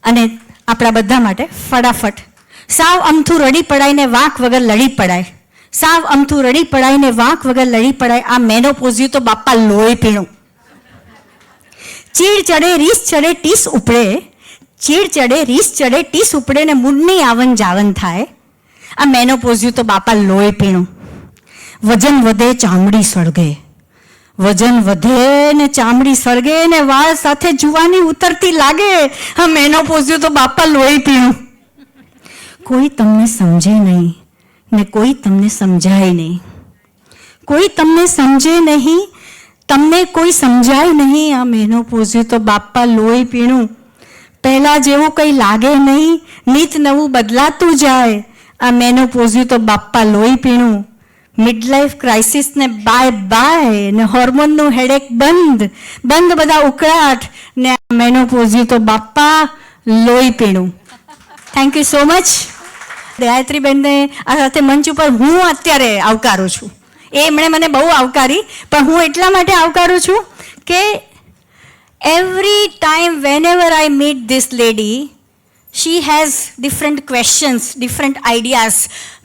અને આપણા બધા માટે ફટાફટ સાવ અમથું રડી પડાઈને વાંક વગર લડી પડાય, સાવ અમથું રડી પડાઈને વાંક વગર લડી પડાય. આ મેનોપોઝિયું તો બાપા લોહી પીણું. ચીડ ચડે રીસ ચડે ટીસ ઉપડે, ચીડ ચડે રીસ ચડે ટીસ ઉપડે ને મૂડની આવન જાવન થાય. આ મેનોપોઝિયું તો બાપા લોહી પીણું. વજન વધે ચામડી સળગે, વજન વધે ને ચામડી સળગે ને વાળ સાથે જુવાની ઉતરતી લાગે. આ મેનોપોઝિયું તો બાપા લોહી પીણું. કોઈ તમને સમજે નહીં ને કોઈ તમને સમજાય નહીં, કોઈ તમને સમજે નહીં, તમને કોઈ સમજાય નહીં. આ મેનોપોઝિયું તો બાપા લોહી પીણું. પહેલાં જેવું કંઈ લાગે નહીં, નીત નવું બદલાતું જાય. આ મેનોપોઝિયું તો બાપ્પા લોહી પીણું. મિડલાઇફ ક્રાઇસિસને બાય બાય ને હોર્મોનનું હેડેક બંધ બંધ, બધા ઉકળાટ ને આ મેનોપોઝિયું તો બાપ્પા લોહી પીણું. Thank you so much. ગાયત્રીબેનને આ સાથે મંચ ઉપર હું અત્યારે આવકારું છું. એમણે મને બહુ આવકારી, પણ હું એટલા માટે આવકારું છું કે every time whenever I meet this lady, she has different questions, different ideas.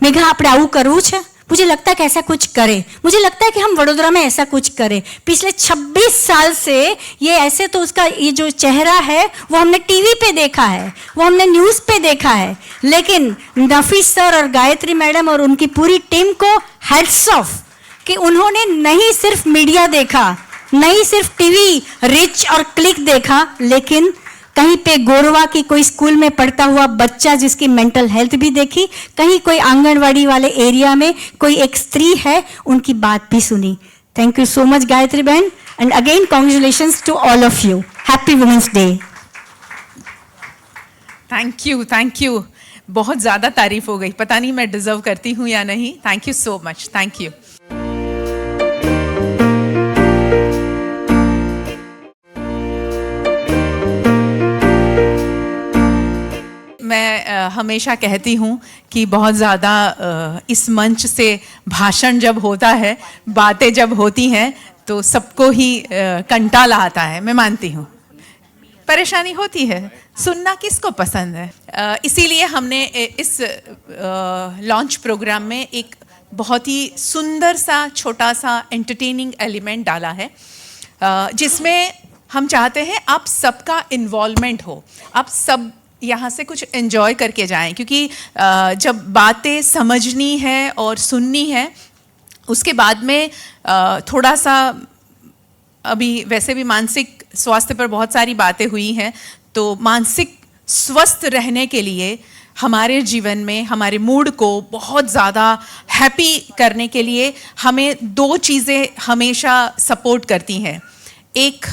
Megha आपने आऊ करવું છે? मुझे लगता है कि ऐसा कुछ करे, मुझे लगता है कि हम वडोदरा में ऐसा कुछ करें. पिछले 26 साल से ये ऐसे, तो उसका ये जो चेहरा है वो हमने टीवी पे देखा है, वो हमने न्यूज़ पे देखा है, लेकिन नफीस सर और गायत्री मैडम और उनकी पूरी टीम को हैट्स ऑफ कि उन्होंने नहीं सिर्फ मीडिया देखा, नहीं सिर्फ टीवी रिच और क्लिक देखा, लेकिन कहीं पे गोरवा की कोई स्कूल में पढ़ता हुआ बच्चा जिसकी मेंटल हेल्थ भी देखी, कहीं कोई आंगनवाड़ी वाले एरिया में कोई एक स्त्री है, उनकी बात भी सुनी. Thank you so much Gayatri बहन, and again congratulations to all of you. Happy women's day. Thank you. बहुत ज़्यादा तारीफ हो गई, पता नहीं मैं डिजर्व करती हूँ या नहीं. Thank you so much. Thank you. हमेशा कहती हूँ कि बहुत ज़्यादा इस मंच से भाषण जब होता है, बातें जब होती हैं, तो सबको ही कंटाला आता है, मैं मानती हूँ, परेशानी होती है, सुनना किसको पसंद है। इसीलिए हमने इस लॉन्च प्रोग्राम में एक बहुत ही सुंदर सा छोटा सा एंटरटेनिंग एलिमेंट डाला है, जिसमें हम चाहते हैं आप सबका इन्वॉल्वमेंट हो, आप सब यहाँ से कुछ एंजॉय करके जाएं, क्योंकि जब बातें समझनी है और सुननी है, उसके बाद में थोड़ा सा अभी वैसे भी मानसिक स्वास्थ्य पर बहुत सारी बातें हुई हैं, तो मानसिक स्वस्थ रहने के लिए हमारे जीवन में हमारे मूड को बहुत ज़्यादा हैप्पी करने के लिए हमें दो चीज़ें हमेशा सपोर्ट करती हैं। एक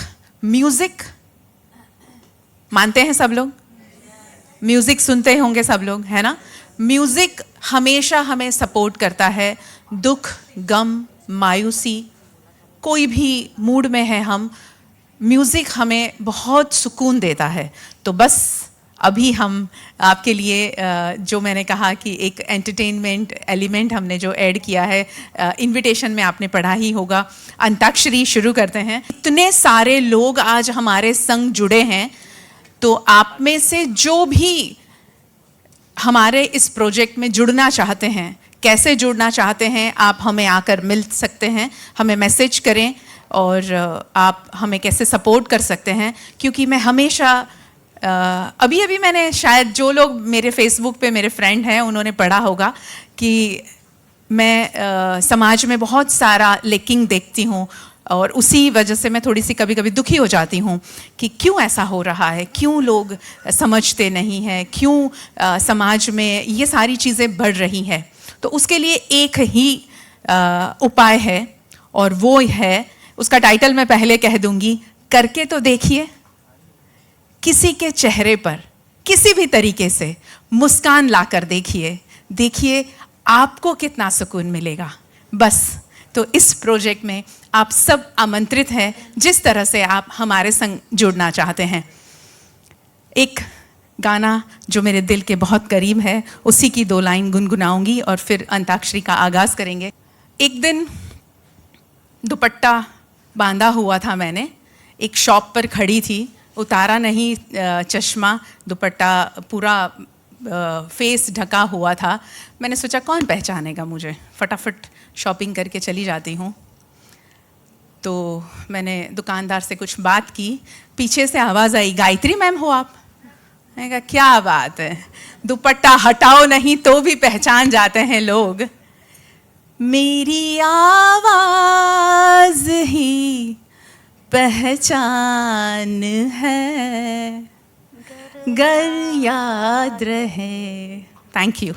म्यूज़िक, मानते हैं सब लोग, म्यूज़िक सुनते होंगे सब लोग, है ना। म्यूज़िक हमेशा हमें सपोर्ट करता है, दुख, गम, मायूसी, कोई भी मूड में है हम, म्यूज़िक हमें बहुत सुकून देता है। तो बस अभी हम आपके लिए जो मैंने कहा कि एक एंटरटेनमेंट एलिमेंट हमने जो ऐड किया है, इनविटेशन में आपने पढ़ा ही होगा, अंताक्षरी शुरू करते हैं। इतने सारे लोग आज हमारे संग जुड़े हैं, तो आप में से जो भी हमारे इस प्रोजेक्ट में जुड़ना चाहते हैं, कैसे जुड़ना चाहते हैं, आप हमें आकर मिल सकते हैं, हमें मैसेज करें और आप हमें कैसे सपोर्ट कर सकते हैं। क्योंकि मैं हमेशा अभी मैंने, शायद जो लोग मेरे फेसबुक पे मेरे फ्रेंड हैं उन्होंने पढ़ा होगा कि मैं समाज में बहुत सारा लेकिंग देखती हूँ, और उसी वजह से मैं थोड़ी सी कभी कभी दुखी हो जाती हूँ कि क्यों ऐसा हो रहा है, क्यों लोग समझते नहीं हैं, क्यों समाज में ये सारी चीज़ें बढ़ रही हैं। तो उसके लिए एक ही उपाय है, और वो है, उसका टाइटल मैं पहले कह दूंगी, करके तो देखिए। किसी के चेहरे पर किसी भी तरीके से मुस्कान लाकर देखिए, देखिए आपको कितना सुकून मिलेगा। बस, तो इस प्रोजेक्ट में आप सब आमंत्रित हैं, जिस तरह से आप हमारे संग जुड़ना चाहते हैं। एक गाना जो मेरे दिल के बहुत करीब है, उसी की 2 लाइन गुनगुनाऊंगी और फिर अंताक्षरी का आगाज़ करेंगे। एक दिन दुपट्टा बांधा हुआ था मैंने, एक शॉप पर खड़ी थी, उतारा नहीं चश्मा, दुपट्टा पूरा फेस ढका हुआ था। मैंने सोचा कौन पहचानेगा मुझे, फटाफट शॉपिंग करके चली जाती हूँ। तो मैंने दुकानदार से कुछ बात की, पीछे से आवाज़ आई, गायत्री मैम हो आप? मैंने कहा क्या बात है, दुपट्टा हटाओ नहीं तो भी पहचान जाते हैं लोग। मेरी आवाज़ ही पहचान है, गर याद रहे। Thank you.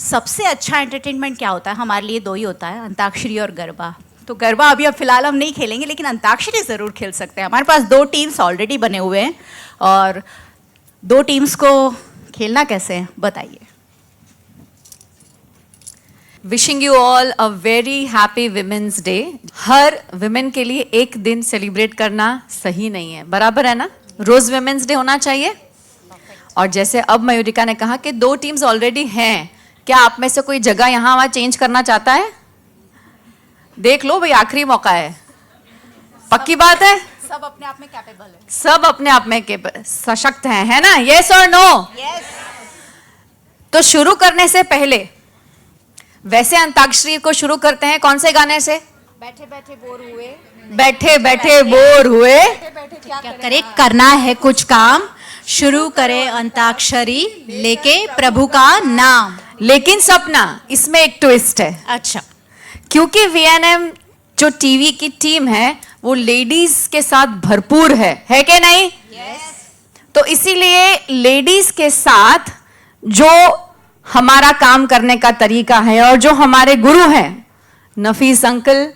सबसे अच्छा एंटरटेनमेंट क्या होता है? हमारे लिए 2 ही होता है, अंताक्षरी और गरबा। तो गरबा अभी अब फिलहाल हम नहीं खेलेंगे, लेकिन अंताक्षरी ज़रूर खेल सकते हैं। हमारे पास 2 टीम्स ऑलरेडी बने हुए हैं, और 2 टीम्स को खेलना कैसे है बताइए। Wishing you all a very happy women's day. Her women के लिए एक दिन सेलिब्रेट करना सही नहीं है, बराबर है ना? रोज विमेंस डे होना चाहिए। और जैसे अब मयूरिका ने कहा कि 2 टीम्स ऑलरेडी हैं, क्या आप में से कोई जगह यहाँ वहाँ चेंज करना चाहता है? देख लो भाई, आखिरी मौका है। पक्की बात है? सब अपने आप में कैपेबल है, सब अपने आप में सशक्त हैं, है ना? यस और नो? यस। तो शुरू करने से पहले वैसे अंताक्षरी को शुरू करते हैं कौन से गाने से? बैठे बैठे बोर हुए, बैठे बैठे बोर हुए, क्या करे, करना है कुछ काम, शुरू करे अंताक्षरी लेके प्रभु का नाम। लेकिन सपना, इसमें एक ट्विस्ट है। अच्छा, क्योंकि वीएनएम जो टीवी की टीम है वो लेडीज के साथ भरपूर है कि नहीं? तो इसीलिए लेडीज के साथ जो हमारा काम करने का तरीका है, और जो हमारे गुरु हैं नफीस अंकल,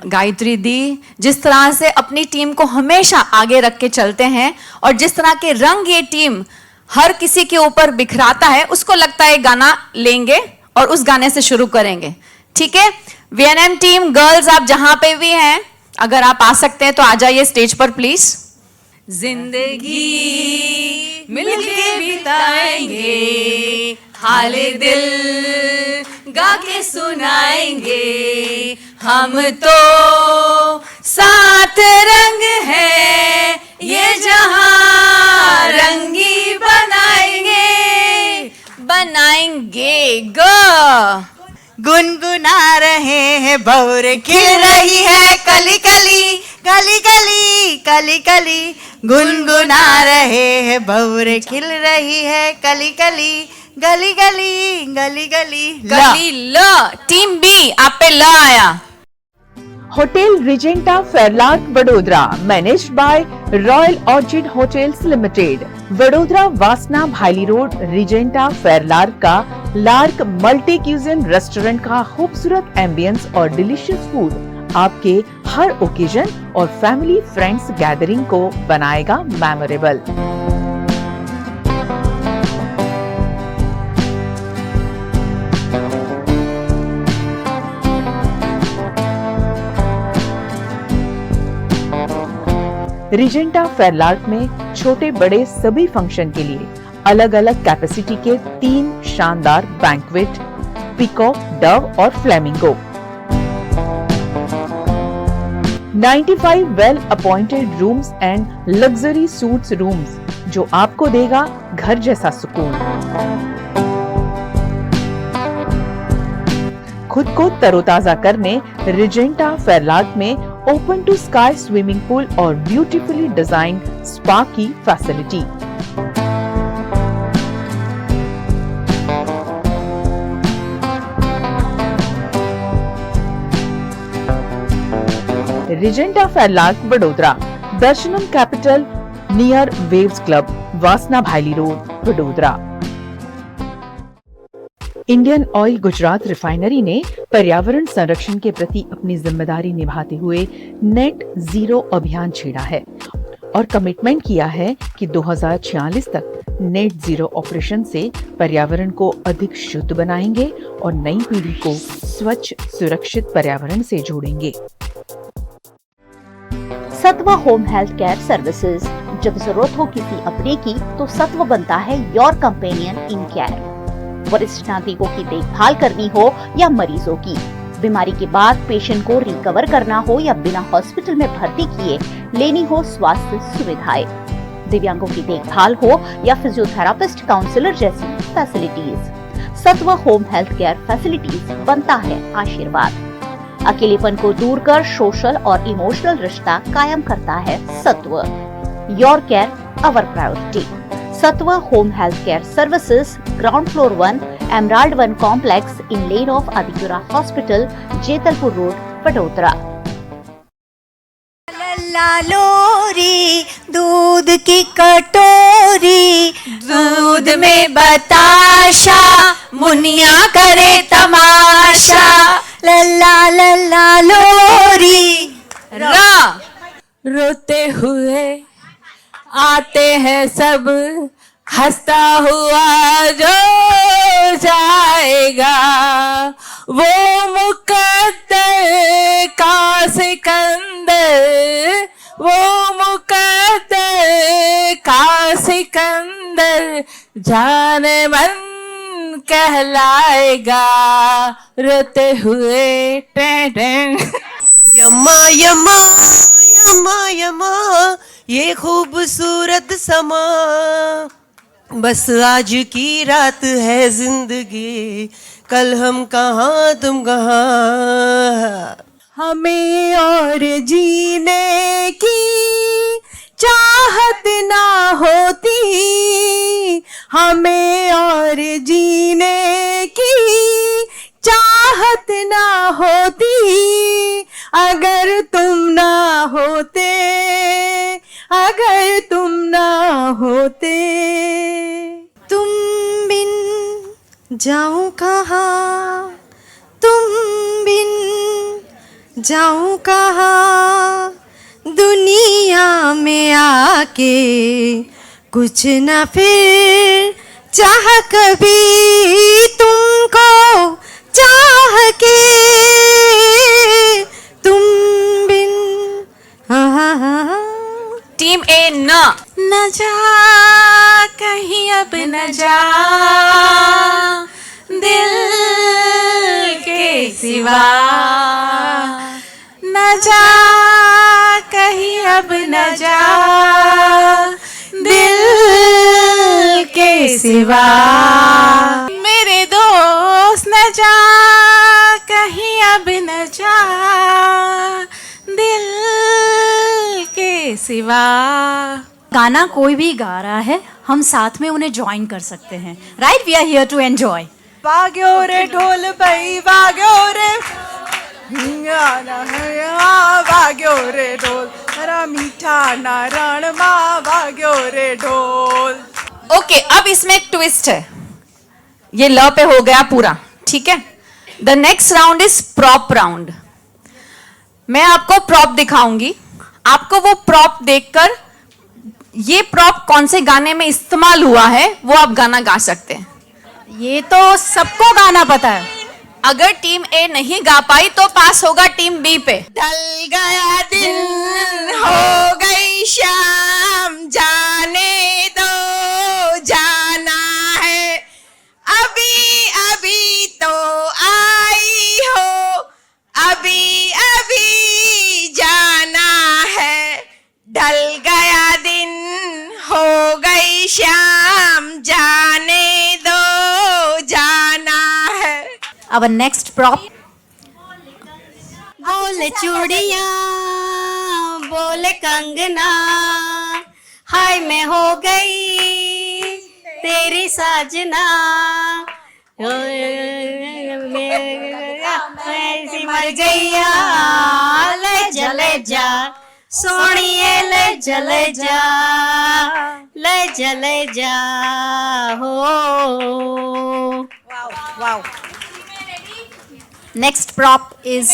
गायत्री दी, जिस तरह से अपनी टीम को हमेशा आगे रख के चलते हैं, और जिस तरह के रंग ये टीम हर किसी के ऊपर बिखराता है, उसको लगता है गाना लेंगे और उस गाने से शुरू करेंगे। ठीक है, वीएनएम टीम गर्ल्स, आप जहां पे भी हैं, अगर आप आ सकते हैं तो आ जाइए स्टेज पर प्लीज। जिंदगी मिलके बिताएंगे, हाले दिल गा के सुनाएंगे, हम तो सात रंग है ये जहां रंगी बनाएंगे ग गुनगुना रहे हैं भौर खिल रही है कली कली कली कली कली कली, गुनगुना रहे हैं भौर खिल रही है कली कली गली गली गली गली गली ल। टीम बी आप पे ल आया। Hotel Regenta फेरलार्क Vadodara managed by royal orchid hotels limited, Vadodara वासना भाईली रोड रिजेंटा फेरलार्क का लार्क मल्टी क्यूजिन रेस्टोरेंट का खूबसूरत एम्बियंस और डिलीशियस फूड आपके हर ओकेजन और फैमिली फ्रेंड्स गैदरिंग को बनाएगा मेमोरेबल। रिजेंटा फेरलार्क में छोटे बड़े सभी फंक्शन के लिए अलग अलग कैपेसिटी के 3 शानदार बैंक्वेट, पीकॉक, डव और flamingo, 95 well appointed rooms and luxury suits rooms जो आपको देगा घर जैसा सुकून। खुद को तरोताजा करने रिजेंटा फेरलार्क में open to sky swimming pool और ब्यूटीफुली डिजाइन स्पा की facility. Regenta फेरलार्क Vadodara, Darshanam capital near Waves Club, Vasna Bhaili road, Vadodara. Indian Oil Gujarat refinery ने पर्यावरण संरक्षण के प्रति अपनी जिम्मेदारी निभाते हुए नेट जीरो अभियान छेड़ा है और कमिटमेंट किया है कि 2046 तक नेट जीरो ऑपरेशन से पर्यावरण को अधिक शुद्ध बनाएंगे और नई पीढ़ी को स्वच्छ सुरक्षित पर्यावरण से जोड़ेंगे। सत्व होम हेल्थ केयर सर्विसेज, जब जरूरत हो किसी अपने की तो सत्व बनता है योर कंपेनियन इन केयर। वरिष्ठ नागरिकों की देखभाल करनी हो या मरीजों की, बीमारी के बाद पेशेंट को रिकवर करना हो या बिना हॉस्पिटल में भर्ती किए लेनी हो स्वास्थ्य सुविधाएं, दिव्यांगों की देखभाल हो या फिजियोथेरापिस्ट, काउंसलर जैसी फैसिलिटीज, सत्व होम हेल्थ केयर फैसिलिटीज बनता है आशीर्वाद। अकेलेपन को दूर कर सोशल और इमोशनल रिश्ता कायम करता है Satva. Your care our priority. Satva home health care services, ground floor 1, Emerald 1 complex, in lane of Adipura hospital, Jetalpur road, Vadodara. लोरी दूध की कटोरी, दूध में बताशा, मुनिया करे तमाशा, लल्ला लल्ला लोरी। रा। रोते हुए आते हैं सब, हंसता हुआ जो जाएगा, वो मुकद्दर का सिकंदर, वो मुकद्दर का सिकंदर, जाने मन कहलाएगा, रोते हुए टें टें। यमा यमा यमा यमा ये खूबसूरत समा, बस आज की रात है जिंदगी, कल हम कहाँ तुम कहाँ। हमें और जीने की चाहत ना होती, हमें और जीने की चाहत ना होती, अगर तुम ना होते, अगर तुम ना होते। तुम बिन जाऊं कहाँ, तुम बिन जाऊं कहाँ, दुनिया में आके कुछ न फिर चाह कभी तुमको चाह के, तुम बिन। टीम टीम ए न जा कहीं अब न जा दिल के सिवा, न जा कहीं अब न जा दिल के सिवा, मेरे दोस्त न जा कहीं अब न जा दिल के सिवा। गाना कोई भी गा रहा है, हम साथ में उन्हें ज्वाइन कर सकते हैं, right? We are here to enjoy. वाग्यो रे ढोल भाई वाग्यो रे, वाग्यो रे ढोल, हरा मीठा नारायण माँ वाग्यो रे ढोल। ओके, अब इसमें एक ट्विस्ट है, ये ल पे हो गया पूरा, ठीक है। The next round is prop round. मैं आपको प्रॉप दिखाऊंगी, आपको वो प्रॉप देखकर ये प्रॉप कौन से गाने में इस्तेमाल हुआ है वो आप गाना गा सकते हैं। ये तो सबको गाना पता है। अगर टीम ए नहीं गा पाई तो पास होगा टीम बी पे। ढल गया दिन हो गई शाम, जाने दो जाना है, अभी अभी तो आई हो, अभी अभी जाना है। ढल गया दिन हो गई शाम, जाने दो जाना है। Our next prop. बोले चूड़िया बोले कंगना, हाय मैं हो गई तेरी साजना, ऐसी मर जइया ले जले जा, सोनिए ले जले जा, ले जले जा हो। वाओ। Next prop is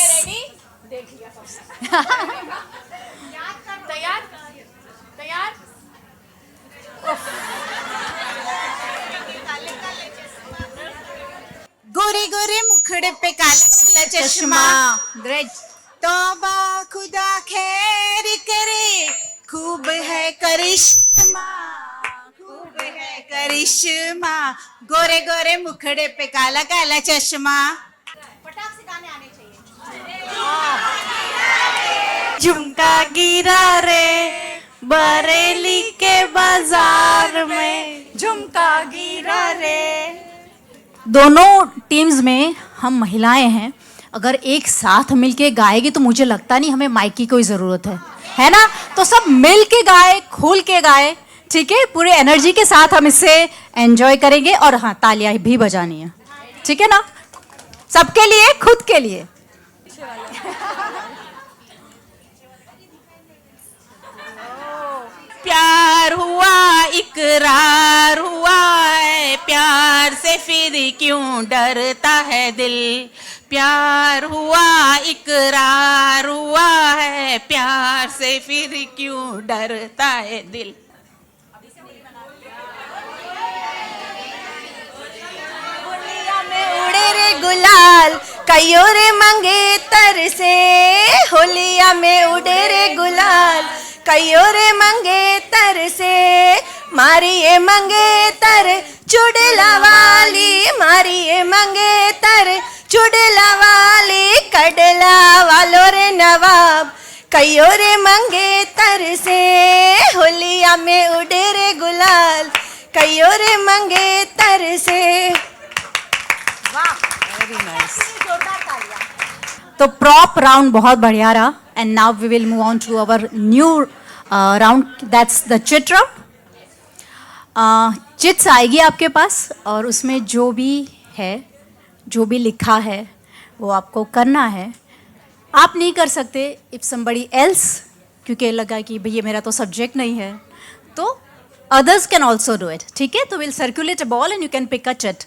गोरे गोरे मुखड़े पे काला काला चश्मा, great. तौबा खुदा खैर करे, खूब है करिश्मा, खूब है करिश्मा, गोरे गोरे मुखड़े पे काला काला चश्मा। फटाक से गाने आने चाहिए। झुमका गिरा रे बरेली के बाजार में, झुमका गिरा रे। दोनों टीम्स में हम महिलाएं हैं, अगर एक साथ मिलके गाएगी तो मुझे लगता नहीं हमें माइक की कोई ज़रूरत है ना? तो सब मिल के गाए, खोल के गाए, ठीक है? पूरे एनर्जी के साथ हम इससे एंजॉय करेंगे। और हाँ, तालियां भी बजानी है, ठीक है ना? सबके लिए, खुद के लिए। प्यार हुआ इकरार हुआ है, प्यार से फिर क्यों डरता है दिल, प्यार हुआ इकरार हुआ है, प्यार से फिर क्यों डरता है दिल। होलिया में उड़े रे गुलाल, कईयों रे मंगेतर से, होलिया में उड़े रे गुलाल, कईयों रे मंगेतर से, मारिए मंगेतर चुड़ला वाली, मारिए मंगेतर चुड़ला वाली, कडला वालो रे नवाब, कईयों रे मंगेतर से, होलिया में उड़े रे गुलाल, कईयों रे मंगेतर से। वाह, वेरी नाइस। तो प्रॉप राउंड बहुत बढ़िया रहा। And now we will move on to our new round, that's the chit round. Chits आएगी आपके पास और उसमें जो भी है, जो भी लिखा है वो आपको करना है। आप नहीं कर सकते इफ समबडी एल्स, क्योंकि लगा कि भैया मेरा तो सब्जेक्ट नहीं है, तो others can also do it, ठीक है? तो will circulate a ball and you can pick a chit.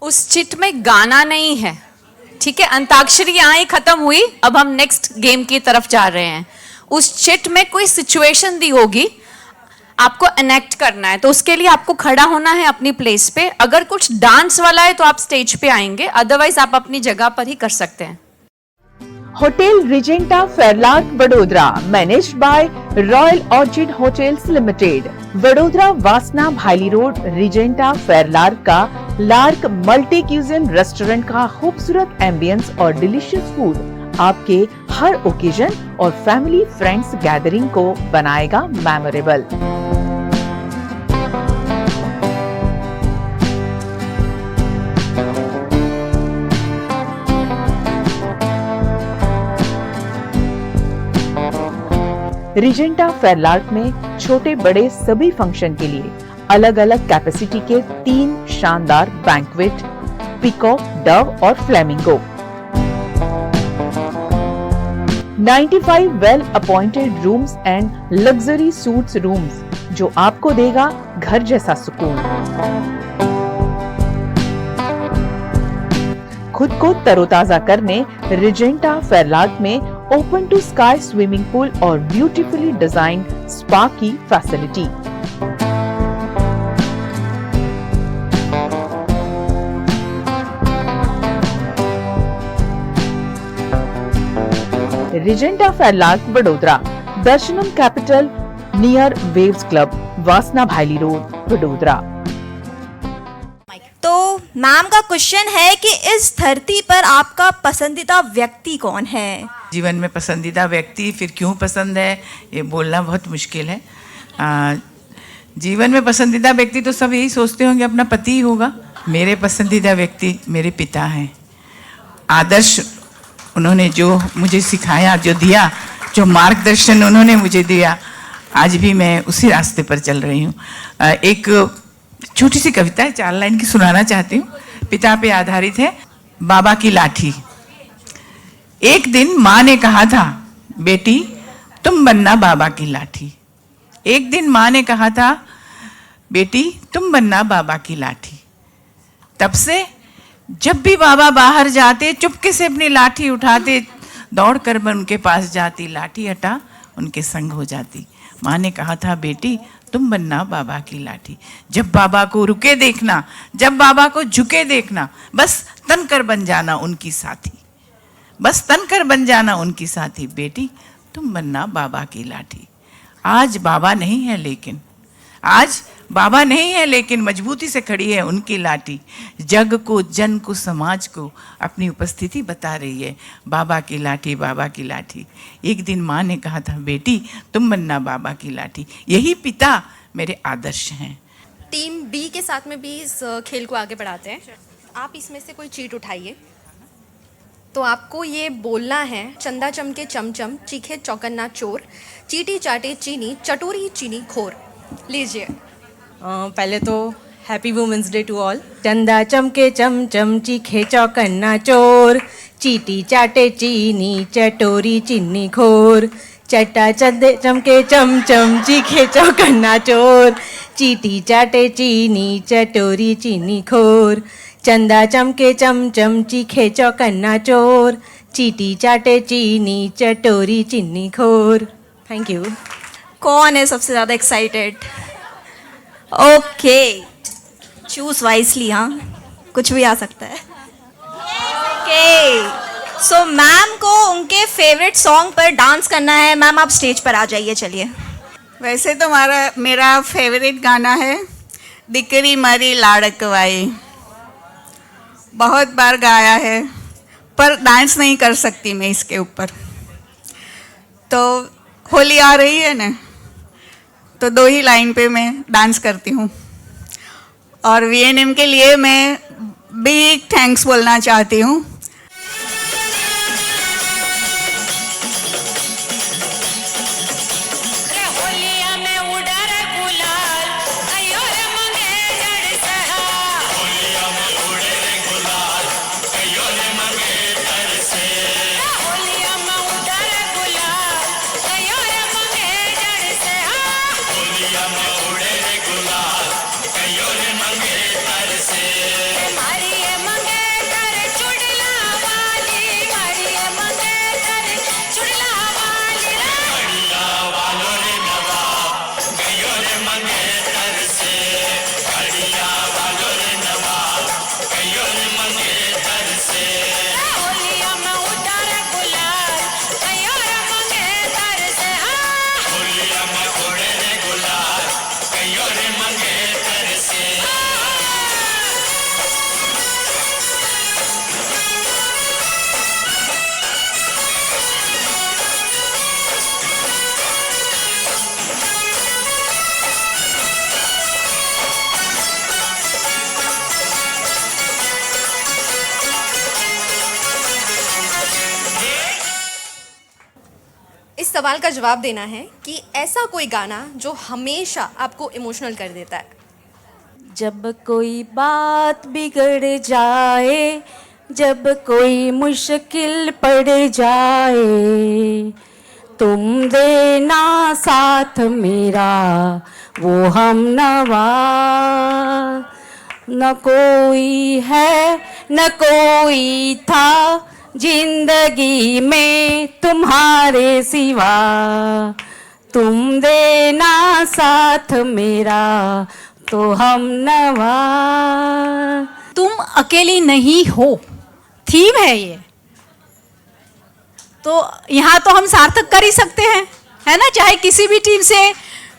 उस चिट में गाना नहीं है, ठीक है? अंताक्षरी यहाँ ही खत्म हुई, अब हम नेक्स्ट गेम की तरफ जा रहे हैं। उस चिट में कोई सिचुएशन दी होगी, आपको एनेक्ट करना है, तो उसके लिए आपको खड़ा होना है अपनी प्लेस पे। अगर कुछ डांस वाला है तो आप स्टेज पे आएंगे, अदरवाइज आप अपनी जगह पर ही कर सकते हैं। Hotel Regenta फेरलार्क Vadodara, managed by royal orchid hotels limited, Vadodara वासना भाईली रोड, रिजेंटा फेरलार्क का लार्क मल्टी क्यूजिन रेस्टोरेंट का खूबसूरत एम्बियंस और डिलीशियस फूड आपके हर ओकेजन और फैमिली फ्रेंड्स गैदरिंग को बनाएगा मेमोरेबल। रिजेंटा फेरलार्क में छोटे बड़े सभी फंक्शन के लिए अलग अलग कैपेसिटी के 3 शानदार बैंक्वेट, पीकॉक, डव और flamingo, 95 well appointed rooms and luxury suits rooms जो आपको देगा घर जैसा सुकून। खुद को तरोताजा करने रिजेंटा फेरलार्क में open to sky swimming pool और ब्यूटीफुली डिजाइन्ड स्पा की facility. Regenta फेरलार्क Vadodara, Darshanam capital near Waves Club, Vasna Bhaili road, Vadodara. तो मैम का क्वेश्चन है कि इस धरती पर आपका पसंदीदा व्यक्ति कौन है? जीवन में पसंदीदा व्यक्ति फिर क्यों पसंद है ये बोलना बहुत मुश्किल है। जीवन में पसंदीदा व्यक्ति तो सब यही सोचते होंगे अपना पति ही होगा। मेरे पसंदीदा व्यक्ति मेरे पिता हैं। आदर्श उन्होंने जो मुझे सिखाया, जो दिया, जो मार्गदर्शन उन्होंने मुझे दिया, आज भी मैं उसी रास्ते पर चल रही हूँ। एक छोटी सी कविता है, 4 लाइन की सुनाना चाहती हूँ। पिता पे आधारित है। बाबा की लाठी। एक दिन माँ ने कहा था, बेटी तुम बनना बाबा की लाठी। एक दिन माँ ने कहा था, बेटी तुम बनना बाबा की लाठी। तब से जब भी बाबा बाहर जाते चुपके से अपनी लाठी उठाते, दौड़कर मैं उनके पास जाती, लाठी हटा उनके संग हो जाती। माँ ने कहा था, बेटी तुम बनना बाबा की लाठी। जब बाबा को रुके देखना, जब बाबा को झुके देखना, बस तनकर बन जाना उनकी साथी, बस तनकर बन जाना उनकी साथी। बेटी तुम बनना बाबा की लाठी। आज बाबा नहीं है लेकिन, आज बाबा नहीं है लेकिन मजबूती से खड़ी है उनकी लाठी। जग को, जन को, समाज को अपनी उपस्थिति बता रही है। बाबा की लाठी, बाबा की लाठी। एक दिन माँ ने कहा था, बेटी तुम बनना बाबा की लाठी। यही पिता मेरे आदर्श हैं। टीम बी के साथ में भी इस खेल को आगे बढ़ाते हैं। आप इसमें से कोई चीट उठाइए, तो आपको ये बोलना है, चंदा चमके चमचम, चीखे चौकन्ना चोर, चीटी चाटे चीनी, चटोरी चीनी खोर। लीजिए। पहले तो happy women's day to all. चंदा चमके चमचम, चीखे चौकन्ना चोर, चीटी चाटे चीनी, चटोरी चीनी खोर, चटा चंदे चमके चमचम, चीखे चौकन्ना चोर, चीटी चाटे चीनी, चटोरी चीनी खोर, चंदा चमके चमचम, चीखे चौकन्ना चोर, चीटी चाटे चीनी, चटोरी चीनी खोर। Thank you. कौन है सबसे ज़्यादा एक्साइटेड? Okay, choose wisely. हाँ, कुछ भी आ सकता है। ओके, सो मैम को उनके फेवरेट सॉन्ग पर डांस करना है। मैम आप स्टेज पर आ जाइए। चलिए। वैसे तो मेरा फेवरेट गाना है दिकरी मरी लाड़कवाई। बहुत बार गाया है पर डांस नहीं कर सकती मैं इसके ऊपर। तो होली आ रही है ना, तो 2 ही लाइन पे मैं डांस करती हूँ। और वीएनएम के लिए मैं बिग थैंक्स बोलना चाहती हूँ। मारी मंगे कर चुड़ला सवाल का जवाब देना है कि ऐसा कोई गाना जो हमेशा आपको इमोशनल कर देता है। जब कोई बात बिगड़ जाए, जब कोई मुश्किल पड़ जाए, तुम देना साथ मेरा वो हमनवा। न कोई है न कोई था जिंदगी में तुम्हारे सिवा, तुम देना साथ मेरा तो हमनवा। तुम अकेली नहीं हो, थीम है ये, तो यहाँ तो हम सार्थक कर ही सकते हैं, है ना। चाहे किसी भी टीम से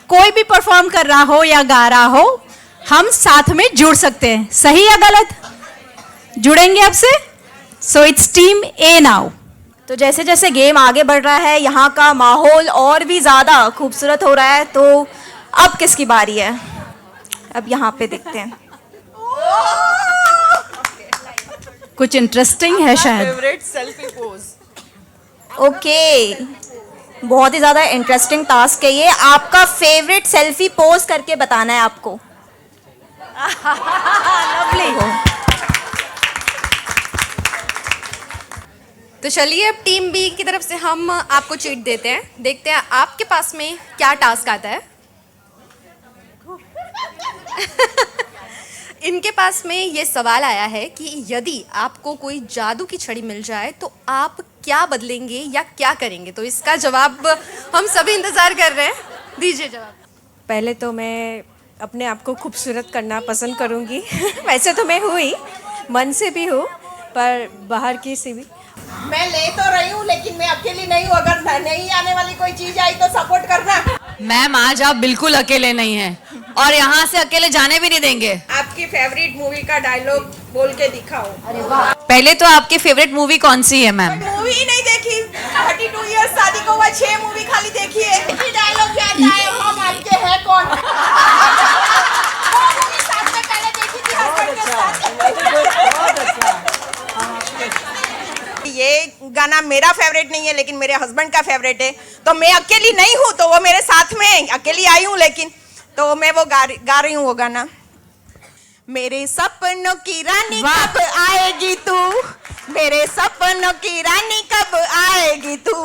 कोई भी परफॉर्म कर रहा हो या गा रहा हो, हम साथ में जुड़ सकते हैं। सही या गलत? जुड़ेंगे आपसे? सो इट्स टीम ए नाउ। तो जैसे जैसे गेम आगे बढ़ रहा है, यहाँ का माहौल और भी ज़्यादा खूबसूरत हो रहा है। तो अब किसकी बारी है? अब यहाँ पे देखते हैं। कुछ इंटरेस्टिंग है शायद। Favourite selfie pose. ओके, बहुत ही ज़्यादा इंटरेस्टिंग टास्क है ये। आपका फेवरेट सेल्फी पोज करके बताना है आपको। लवली। तो चलिए अब टीम बी की तरफ से हम आपको चीट देते हैं, देखते हैं आपके पास में क्या टास्क आता है। इनके पास में ये सवाल आया है कि यदि आपको कोई जादू की छड़ी मिल जाए तो आप क्या बदलेंगे या क्या करेंगे। तो इसका जवाब हम सभी इंतजार कर रहे हैं, दीजिए जवाब। पहले तो मैं अपने आप को खूबसूरत करना पसंद करूँगी। वैसे तो मैं हूँ ही, मन से भी हूँ, पर बाहर की से भी। मैं ले तो रही हूँ लेकिन मैं अकेली नहीं हूँ। अगर नहीं आने वाली कोई चीज आई तो सपोर्ट करना। मैम आज आप बिल्कुल अकेले नहीं हैं और यहाँ से अकेले जाने भी नहीं देंगे। आपकी फेवरेट मूवी का डायलॉग बोल के दिखाओ। पहले तो आपकी फेवरेट मूवी कौन सी है मैम? मूवी ही नहीं देखी, 32 इयर्स शादी को हुआ, 6 मूवी खाली देखी है। डायलॉग याद आए, हम आपके हैं कौन। वो मूवी साथ में पहले देखी थी हस्बैंड के साथ। ये गाना मेरा फेवरेट नहीं है लेकिन मेरे हस्बैंड का फेवरेट है। तो मैं अकेली नहीं हूँ, तो वो मेरे साथ में, अकेली आई हूँ लेकिन, तो मैं वो गा रही हूँ वो गाना। मेरे सपनों की रानी कब आएगी तू, मेरे सपनों की रानी कब आएगी तू,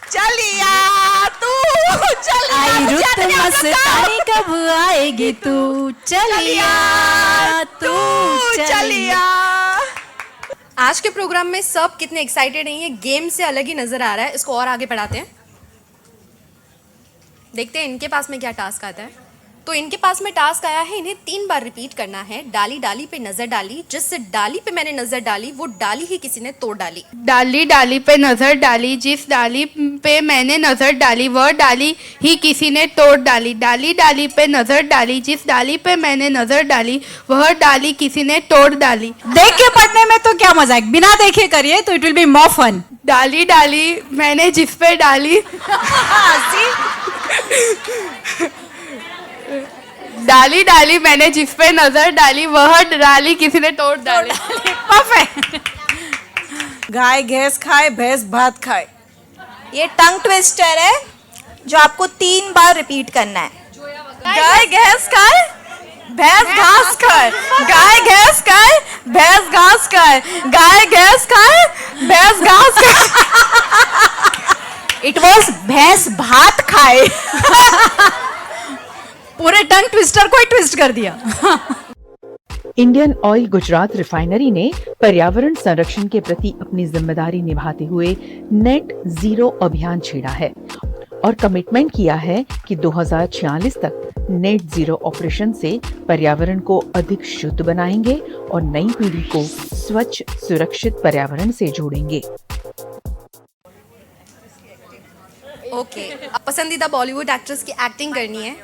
चलिया तू चलिया। आई रुत मस्तानी कब आएगी तू, चलिया तू चलिया। आज के प्रोग्राम में सब कितने एक्साइटेड हैं, ये गेम से अलग ही नजर आ रहा है। इसको और आगे बढ़ाते हैं, देखते हैं इनके पास में क्या टास्क आता है। तो इनके पास में टास्क आया है, इन्हें 3 बार रिपीट करना है, डाली डाली पे नजर डाली। जिस डाली पे मैंने नजर डाली वो डाली ही किसी ने तोड़ डाली। डाली डाली पे नजर डाली, जिस डाली पे मैंने नजर डाली वह डाली ही किसी ने तोड़ डाली। डाली डाली पे नजर डाली, जिस डाली पे मैंने नजर डाली वह डाली किसी ने तोड़ डाली। देख के पढ़ने में तो क्या मजा है, बिना देखे करिए तो it will be more fun. डाली डाली मैंने जिस पे डाली, डाली डाली मैंने जिस पे नजर डाली वह डाली किसी ने तोड़ डाली। परफेक्ट। गाय घास खाए, भैंस भात खाए। ये टंग ट्विस्टर है जो आपको 3 बार रिपीट करना है। गाय घास खाए, भैंस घास खाए, गाय घास खाए, भैंस घास खाए, गाय घास खाए, भैंस घास खाए। इट वॉज भैंस भात खाए। पूरे टंग ट्विस्टर को ही ट्विस्ट कर दिया। इंडियन ऑयल गुजरात रिफाइनरी ने पर्यावरण संरक्षण के प्रति अपनी जिम्मेदारी निभाते हुए नेट जीरो अभियान छेड़ा है और कमिटमेंट किया है कि 2046 तक नेट जीरो ऑपरेशन से पर्यावरण को अधिक शुद्ध बनाएंगे और नई पीढ़ी को स्वच्छ सुरक्षित पर्यावरण से जोड़ेंगे। ओके, पसंदीदा बॉलीवुड एक्ट्रेस की एक्टिंग करनी है।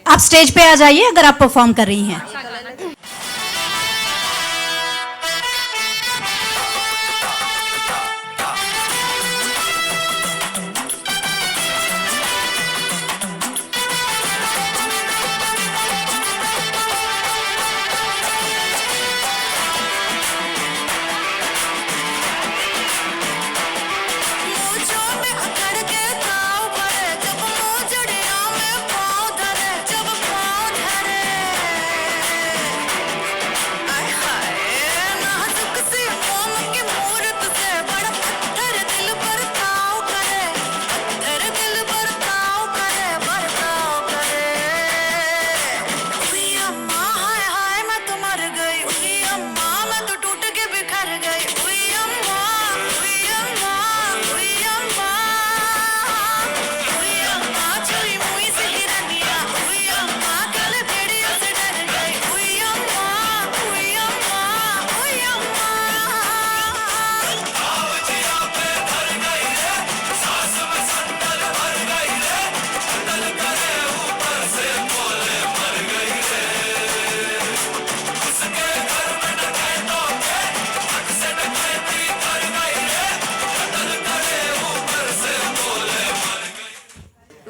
आप स्टेज पे आ जाइए अगर आप परफॉर्म कर रही हैं।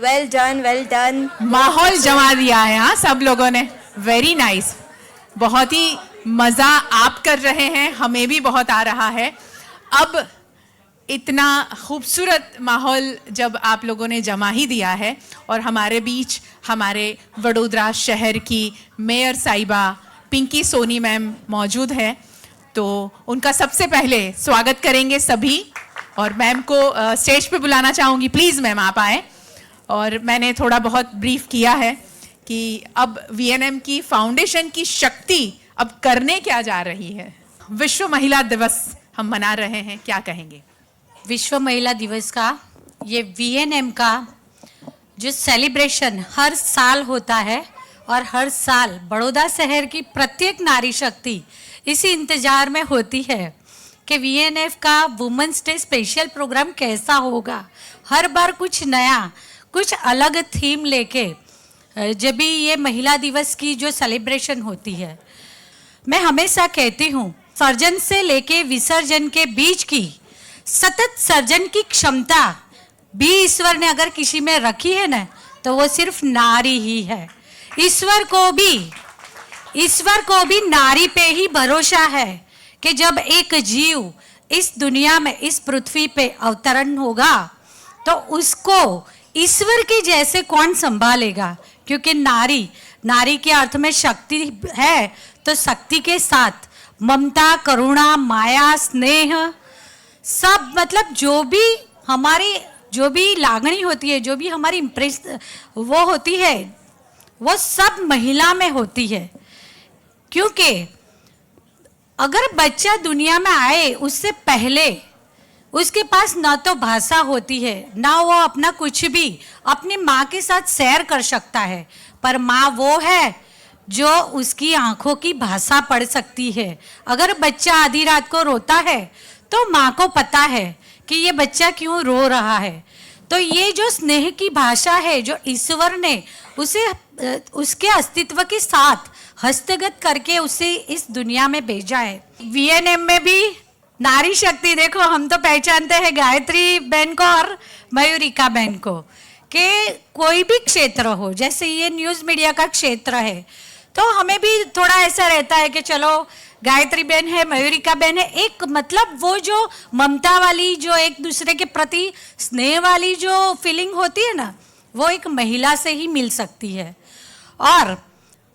Well done, well done. माहौल जमा दिया है हाँ सब लोगों ने, वेरी नाइस। बहुत ही मज़ा आप कर रहे हैं, हमें भी बहुत आ रहा है। अब इतना खूबसूरत माहौल जब आप लोगों ने जमा ही दिया है और हमारे बीच हमारे वडोदरा शहर की मेयर साहिबा पिंकी सोनी मैम मौजूद है, तो उनका सबसे पहले स्वागत करेंगे सभी। और मैम को स्टेज पे बुलाना चाहूँगी, प्लीज़ मैम आप आए। और मैंने थोड़ा बहुत ब्रीफ किया है कि अब वीएनएम की फाउंडेशन की शक्ति अब करने क्या जा रही है। विश्व महिला दिवस हम मना रहे हैं, क्या कहेंगे? विश्व महिला दिवस का ये वीएनएम का जो सेलिब्रेशन हर साल होता है और हर साल बड़ौदा शहर की प्रत्येक नारी शक्ति इसी इंतजार में होती है कि वीएनएफ का वुमेन्स डे स्पेशल प्रोग्राम कैसा होगा। हर बार कुछ नया, कुछ अलग थीम लेके जब भी ये महिला दिवस की जो सेलिब्रेशन होती है, मैं हमेशा कहती हूँ सर्जन से लेके विसर्जन के बीच की सतत सर्जन की क्षमता भी ईश्वर ने अगर किसी में रखी है ना, तो वो सिर्फ नारी ही है। ईश्वर को भी नारी पे ही भरोसा है कि जब एक जीव इस दुनिया में, इस पृथ्वी पे अवतरण होगा तो उसको ईश्वर के जैसे कौन संभालेगा। क्योंकि नारी के अर्थ में शक्ति है, तो शक्ति के साथ ममता, करुणा, माया, स्नेह, सब मतलब जो भी लागणी होती है, जो भी हमारी इम्प्रेस वो होती है, वो सब महिला में होती है। क्योंकि अगर बच्चा दुनिया में आए उससे पहले उसके पास ना तो भाषा होती है, ना वो अपना कुछ भी अपनी माँ के साथ शेयर कर सकता है, पर माँ वो है जो उसकी आंखों की भाषा पढ़ सकती है। अगर बच्चा आधी रात को रोता है तो माँ को पता है कि ये बच्चा क्यों रो रहा है। तो ये जो स्नेह की भाषा है जो ईश्वर ने उसे उसके अस्तित्व के साथ हस्तगत करके उसे इस दुनिया में भेजा है। वीएनएम में भी नारी शक्ति देखो, हम तो पहचानते हैं गायत्री बहन को और मयूरिका बहन को, कि कोई भी क्षेत्र हो, जैसे ये न्यूज़ मीडिया का क्षेत्र है, तो हमें भी थोड़ा ऐसा रहता है कि चलो गायत्री बहन है, मयूरिका बहन है, एक मतलब वो जो ममता वाली, जो एक दूसरे के प्रति स्नेह वाली जो फीलिंग होती है ना, वो एक महिला से ही मिल सकती है। और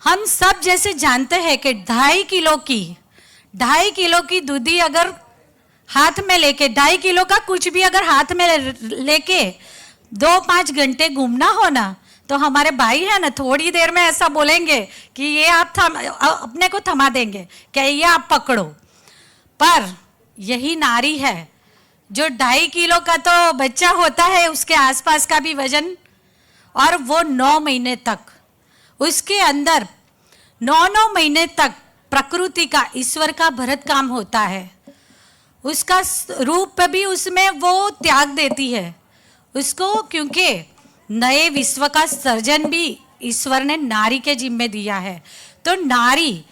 हम सब जैसे जानते हैं कि 2.5 किलो की दूधी अगर हाथ में लेके, 2.5 किलो का कुछ भी अगर हाथ में लेके 2-5 घंटे घूमना हो ना, तो हमारे भाई है ना थोड़ी देर में ऐसा बोलेंगे कि ये आप अपने को थमा देंगे, क्या ये आप पकड़ो। पर यही नारी है जो 2.5 किलो का तो बच्चा होता है, उसके आसपास का भी वजन, और वो 9 महीने तक उसके अंदर 9 महीने तक प्रकृति का, ईश्वर का भरत काम होता है। उसका रूप भी उसमें वो त्याग देती है उसको, क्योंकि नए विश्व का सर्जन भी ईश्वर ने नारी के जिम्मे दिया है। तो नारी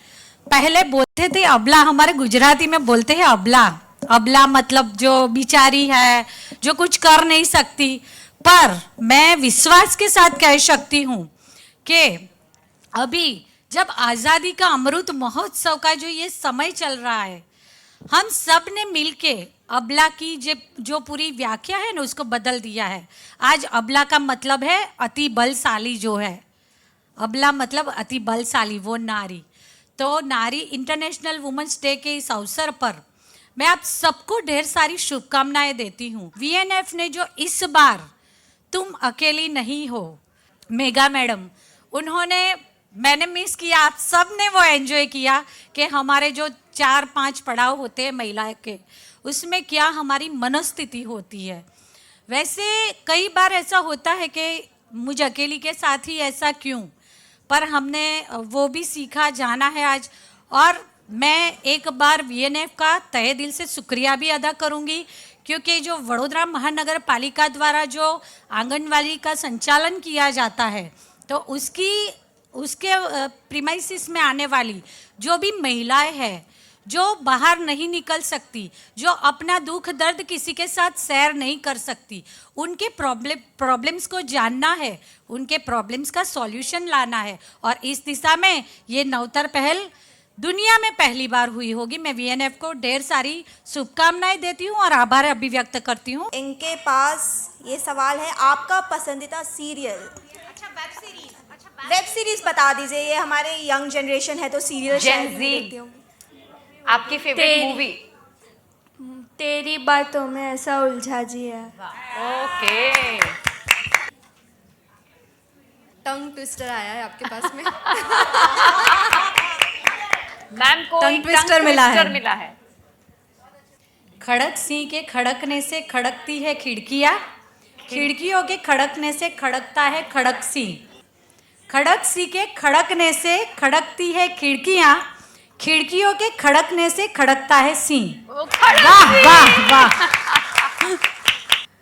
पहले बोलते थे अबला, हमारे गुजराती में बोलते हैं अबला मतलब जो बिचारी है, जो कुछ कर नहीं सकती। पर मैं विश्वास के साथ कह सकती हूँ कि अभी जब आज़ादी का अमृत महोत्सव का जो ये समय चल रहा है, हम सब ने मिलके अबला की जो पूरी व्याख्या है ना, उसको बदल दिया है। आज अबला का मतलब है अति बलशाली जो है, अबला मतलब अति बलशाली, वो नारी। तो नारी इंटरनेशनल वुमेन्स डे के इस अवसर पर मैं आप सबको ढेर सारी शुभकामनाएं देती हूँ। वीएनएफ ने जो इस बार तुम अकेली नहीं हो, मेगा मैडम, मैंने मिस किया, आप सब ने वो एंजॉय किया कि हमारे जो 4-5 पड़ाव होते हैं महिला के, उसमें क्या हमारी मनोस्थिति होती है। वैसे कई बार ऐसा होता है कि मुझ अकेली के साथ ही ऐसा क्यों, पर हमने वो भी सीखा, जाना है आज। और मैं एक बार वीएनएफ का तहे दिल से शुक्रिया भी अदा करूंगी, क्योंकि जो वडोदरा महानगर पालिका द्वारा जो आंगनवाड़ी का संचालन किया जाता है, तो उसके प्रीमाइसिस में आने वाली जो भी महिलाएं हैं, जो बाहर नहीं निकल सकती, जो अपना दुख दर्द किसी के साथ शेयर नहीं कर सकती, उनके प्रॉब्लम्स को जानना है, उनके प्रॉब्लम्स का सॉल्यूशन लाना है। और इस दिशा में ये नवतर पहल दुनिया में पहली बार हुई होगी। मैं वीएनएफ को ढेर सारी शुभकामनाएं देती हूँ और आभार अभिव्यक्त करती हूँ। इनके पास ये सवाल है, आपका पसंदीदा सीरियल? अच्छा, वेब सीरीज बता दीजिए। ये हमारे यंग जनरेशन है तो सीरियल Gen Z। आपकी फेवरेट मूवी? तेरी बातों में ऐसा उलझा जी है। ओके। टंग ट्विस्टर आया है आपके पास में। मैम को टंग ट्विस्टर मिला है। खड़क सिंह के खड़कने से खड़कती है खिड़कियाँ, खिड़कियों के खड़कने से खड़कता है खड़क सिंह। खड़क सिंह के खड़कने से खड़कती है खिड़कियाँ, खिड़कियों के खड़कने से खड़कता है सिंह। वाह वाह वाह।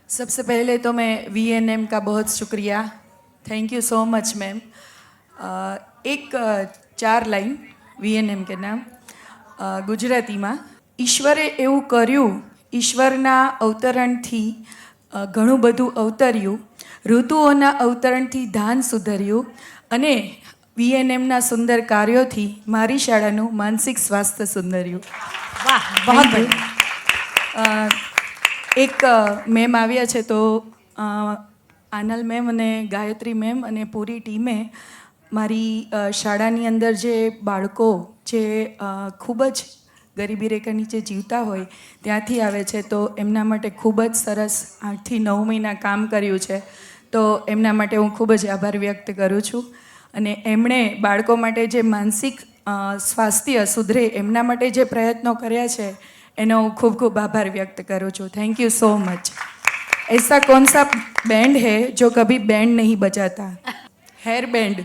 सबसे पहले तो मैं वीएनएम का बहुत शुक्रिया, thank you so much ma'am. एक 4 લાઈન વીએનએમ કે નામ ગુજરાતીમાં, ઈશ્વરે એવું કર્યું, ઈશ્વરના અવતરણથી ઘણું બધું અવતર્યું, ઋતુઓના અવતરણથી ધાન સુધર્યું અને વીએનએમના સુંદર કાર્યોથી મારી શાળાનું માનસિક સ્વાસ્થ્ય સુધર્યું। વાહ, बहुत Thank you. એક મેમ આવ્યા છે તો આનલ મેમ અને ગાયત્રી મેમ અને પૂરી ટીમે મારી શાળાની અંદર જે બાળકો જે ખૂબ જ ગરીબી રેખા નીચે જીવતા હોય ત્યાંથી આવે છે તો એમના માટે ખૂબ જ સરસ 8 થી 9 મહિના કામ કર્યું છે, તો એમના માટે હું ખૂબ જ આભાર વ્યક્ત કરું છું। અને એમણે બાળકો માટે જે માનસિક સ્વાસ્થ્ય સુધરે એમના માટે જે પ્રયત્નો કર્યા છે એનો હું ખૂબ ખૂબ આભાર વ્યક્ત કરું છું। Thank you so much. ऐसा कौन सा बैंड है जो कभी बैंड नहीं बजाता? Hair band.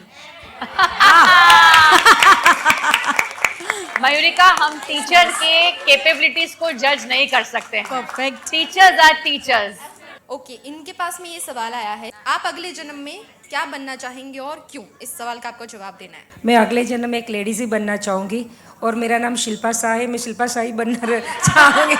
मयूरिका, हम टीचर के कैपेबिलिटीज को जज नहीं कर सकते हैं। Perfect. Teachers are teachers. Okay, इनके पास में ये सवाल आया है, आप अगले जन्म में क्या बनना चाहेंगे और क्यों? इस सवाल का आपको जवाब देना है। मैं अगले जन्म में एक लेडीज ही बनना चाहूँगी और मेरा नाम शिल्पा शाह है। मैं शिल्पा शाह ही बनना चाहूँगी।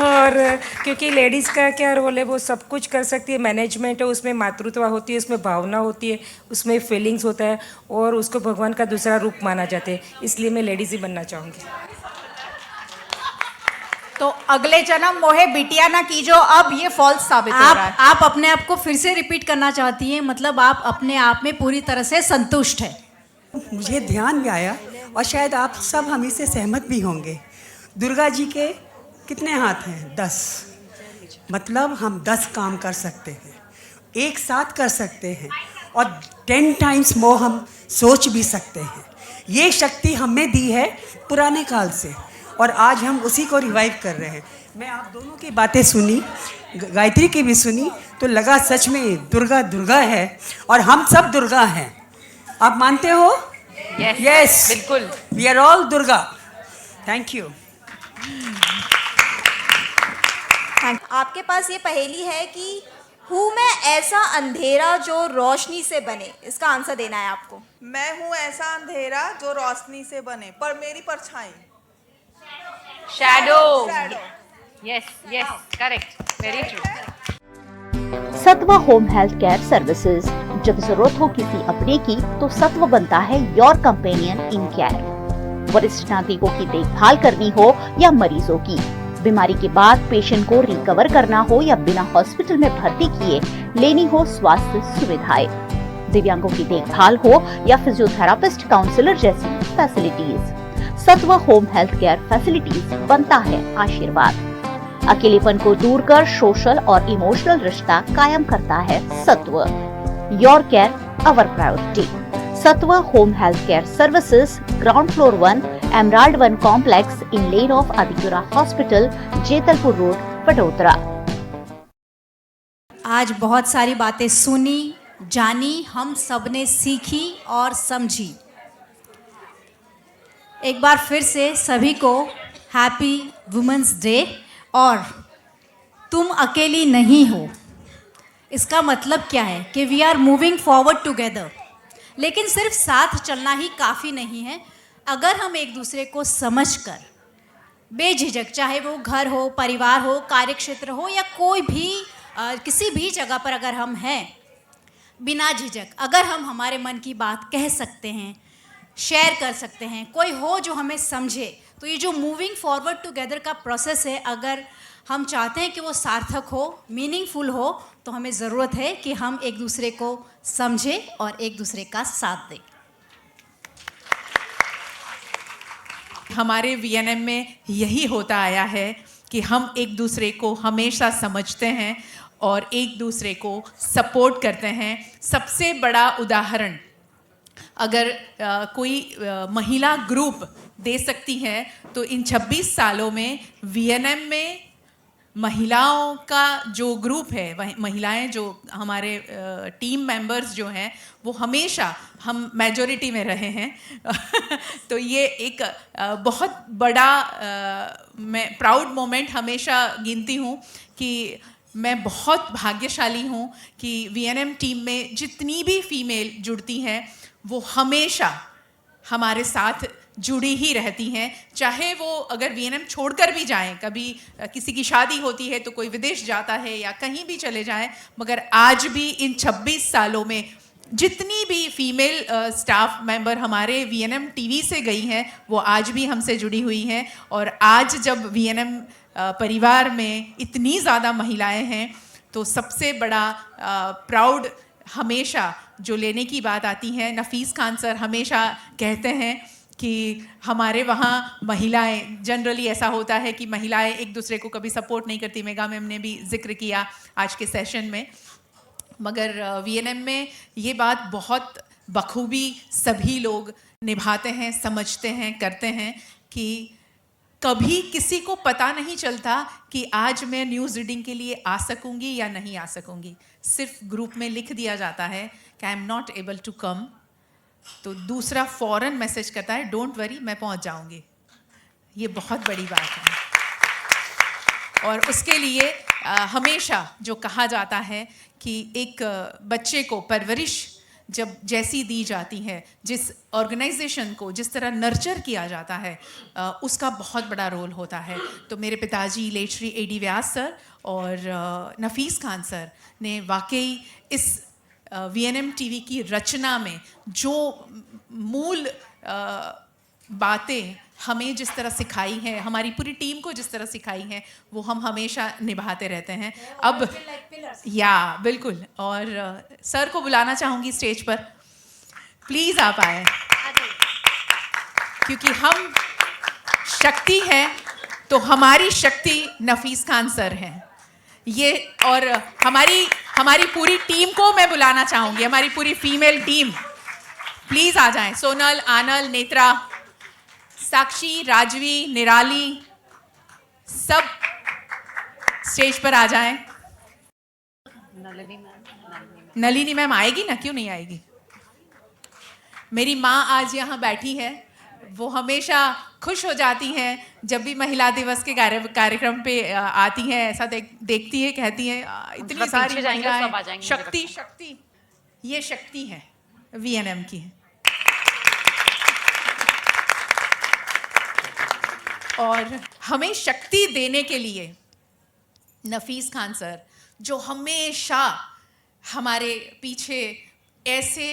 और क्योंकि लेडीज़ का क्या रोल है, वो सब कुछ कर सकती है। मैनेजमेंट है, उसमें मातृत्व होती है, उसमें भावना होती है, उसमें फीलिंग्स होता है और उसको भगवान का दूसरा रूप माना जाता है, इसलिए मैं लेडीज़ ही बनना चाहूँगी। तो अगले जन्म मोहे बिटिया ना कीजो, अब ये फॉल्स साबित हो रहा है। आप अपने आप को फिर से रिपीट करना चाहती हैं, मतलब आप अपने आप में पूरी तरह से संतुष्ट हैं। मुझे ध्यान में आया और शायद आप सब हम इससे सहमत भी होंगे, दुर्गा जी के कितने हाथ हैं? 10। मतलब हम 10 काम कर सकते हैं, एक साथ कर सकते हैं और 10 टाइम्स मोर हम सोच भी सकते हैं। ये शक्ति हमें दी है पुराने काल से और आज हम उसी को रिवाइव कर रहे हैं। मैं आप दोनों की बातें सुनी, गायत्री की भी सुनी, तो लगा सच में दुर्गा दुर्गा है और हम सब दुर्गा हैं। आप मानते हो? यस, बिल्कुल। We are all Durga. Thank you. आपके पास ये पहेली है कि हूँ मैं ऐसा अंधेरा जो रोशनी से बने, इसका आंसर देना है आपको। मैं हूँ ऐसा अंधेरा जो रोशनी से बने, पर मेरी परछाई। Shadow. Yes yes, correct, very true. सत्व होम हेल्थ केयर सर्विसेज। जब जरूरत हो किसी अपने की तो सत्व बनता है योर कंपेनियन इन केयर। वरिष्ठ नागरिकों की देखभाल करनी हो या मरीजों की, बीमारी के बाद पेशेंट को रिकवर करना हो या बिना हॉस्पिटल में भर्ती किए लेनी हो स्वास्थ्य सुविधाएं, दिव्यांगों की देखभाल हो या फिजियोथेरापिस्ट, काउंसलर जैसी फैसिलिटीज, सत्व होम हेल्थ केयर फैसिलिटीज बनता है आशीर्वाद। अकेलेपन को दूर कर सोशल और इमोशनल रिश्ता कायम करता है Satva. Your care our priority. Satva home health care services, ground floor 1, Emerald 1 complex, in lane of Adipura hospital, Jetalpur road, Vadodara. आज बहुत सारी बातें सुनी, जानी, हम सब ने सीखी और समझी। एक बार फिर से सभी को हैप्पी वुमेन्स डे। और तुम अकेली नहीं हो, इसका मतलब क्या है कि we are moving forward together. लेकिन सिर्फ साथ चलना ही काफ़ी नहीं है, अगर हम एक दूसरे को समझकर बेझिझक, चाहे वो घर हो, परिवार हो, कार्यक्षेत्र हो या कोई भी किसी भी जगह पर अगर हम हैं, बिना झिझक अगर हम हमारे मन की बात कह सकते हैं, शेयर कर सकते हैं, कोई हो जो हमें समझे, तो ये जो मूविंग फॉरवर्ड टुगेदर का प्रोसेस है, अगर हम चाहते हैं कि वो सार्थक हो, मीनिंगफुल हो, तो हमें ज़रूरत है कि हम एक दूसरे को समझें और एक दूसरे का साथ दें। हमारे वीएनएम में यही होता आया है कि हम एक दूसरे को हमेशा समझते हैं और एक दूसरे को सपोर्ट करते हैं। सबसे बड़ा उदाहरण अगर कोई महिला ग्रुप दे सकती है तो इन 26 सालों में वीएनएम में महिलाओं का जो ग्रुप है, वह महिलाएं जो हमारे टीम मेंबर्स जो हैं वो हमेशा हम मेजॉरिटी में रहे हैं तो ये एक बहुत बड़ा मैं प्राउड मोमेंट हमेशा गिनती हूँ कि मैं बहुत भाग्यशाली हूँ कि वीएनएम टीम में जितनी भी फीमेल जुड़ती हैं वो हमेशा हमारे साथ जुड़ी ही रहती हैं। चाहे वो अगर वीएनएम छोड़कर भी जाएं, कभी किसी की शादी होती है तो कोई विदेश जाता है या कहीं भी चले जाएं, मगर आज भी इन 26 सालों में जितनी भी फीमेल स्टाफ मेंबर हमारे वीएनएम टीवी से गई हैं वो आज भी हमसे जुड़ी हुई हैं। और आज जब वीएनएम परिवार में इतनी ज़्यादा महिलाएं हैं तो सबसे बड़ा प्राउड हमेशा जो लेने की बात आती है, नफीस खान सर हमेशा कहते हैं कि हमारे वहाँ महिलाएं, जनरली ऐसा होता है कि महिलाएं एक दूसरे को कभी सपोर्ट नहीं करती, मेगा मैम ने भी जिक्र किया आज के सेशन में, मगर वीएनएम में ये बात बहुत बखूबी सभी लोग निभाते हैं, समझते हैं, करते हैं कि कभी किसी को पता नहीं चलता कि आज मैं न्यूज़ रीडिंग के लिए आ सकूंगी या नहीं आ सकूंगी। सिर्फ ग्रुप में लिख दिया जाता है कि I am not able to come, तो दूसरा फौरन मैसेज करता है डोंट वरी मैं पहुंच जाऊंगी। ये बहुत बड़ी बात है और उसके लिए हमेशा जो कहा जाता है कि एक बच्चे को परवरिश जब जैसी दी जाती है, जिस ऑर्गेनाइजेशन को जिस तरह नर्चर किया जाता है, उसका बहुत बड़ा रोल होता है। तो मेरे पिताजी लेट श्री एडी व्यास सर और नफीस खान सर ने वाकई इस वीएनएम टीवी की रचना में जो मूल बातें हमें जिस तरह सिखाई हैं, हमारी पूरी टीम को जिस तरह सिखाई हैं, वो हम हमेशा निभाते रहते हैं। अब या बिल्कुल, और सर को बुलाना चाहूँगी स्टेज पर, प्लीज़ आप आए, क्योंकि हम शक्ति है तो हमारी शक्ति नफीस खान सर हैं ये। और हमारी पूरी टीम को मैं बुलाना चाहूँगी, हमारी पूरी फीमेल टीम प्लीज़ आ जाएं। सोनल, आनल, नेत्रा, साक्षी, राजवी, निराली, सब स्टेज पर आ जाएं। नलिनी मैम आएगी ना, क्यों नहीं आएगी? मेरी माँ आज यहाँ बैठी है, वो हमेशा खुश हो जाती हैं जब भी महिला दिवस के कार्यक्रम पे आती हैं, ऐसा देखती है, कहती हैं इतनी सारी महिलाएं, शक्ति, ये शक्ति है वीएनएम की। और हमें शक्ति देने के लिए नफीस खान सर जो हमेशा हमारे पीछे ऐसे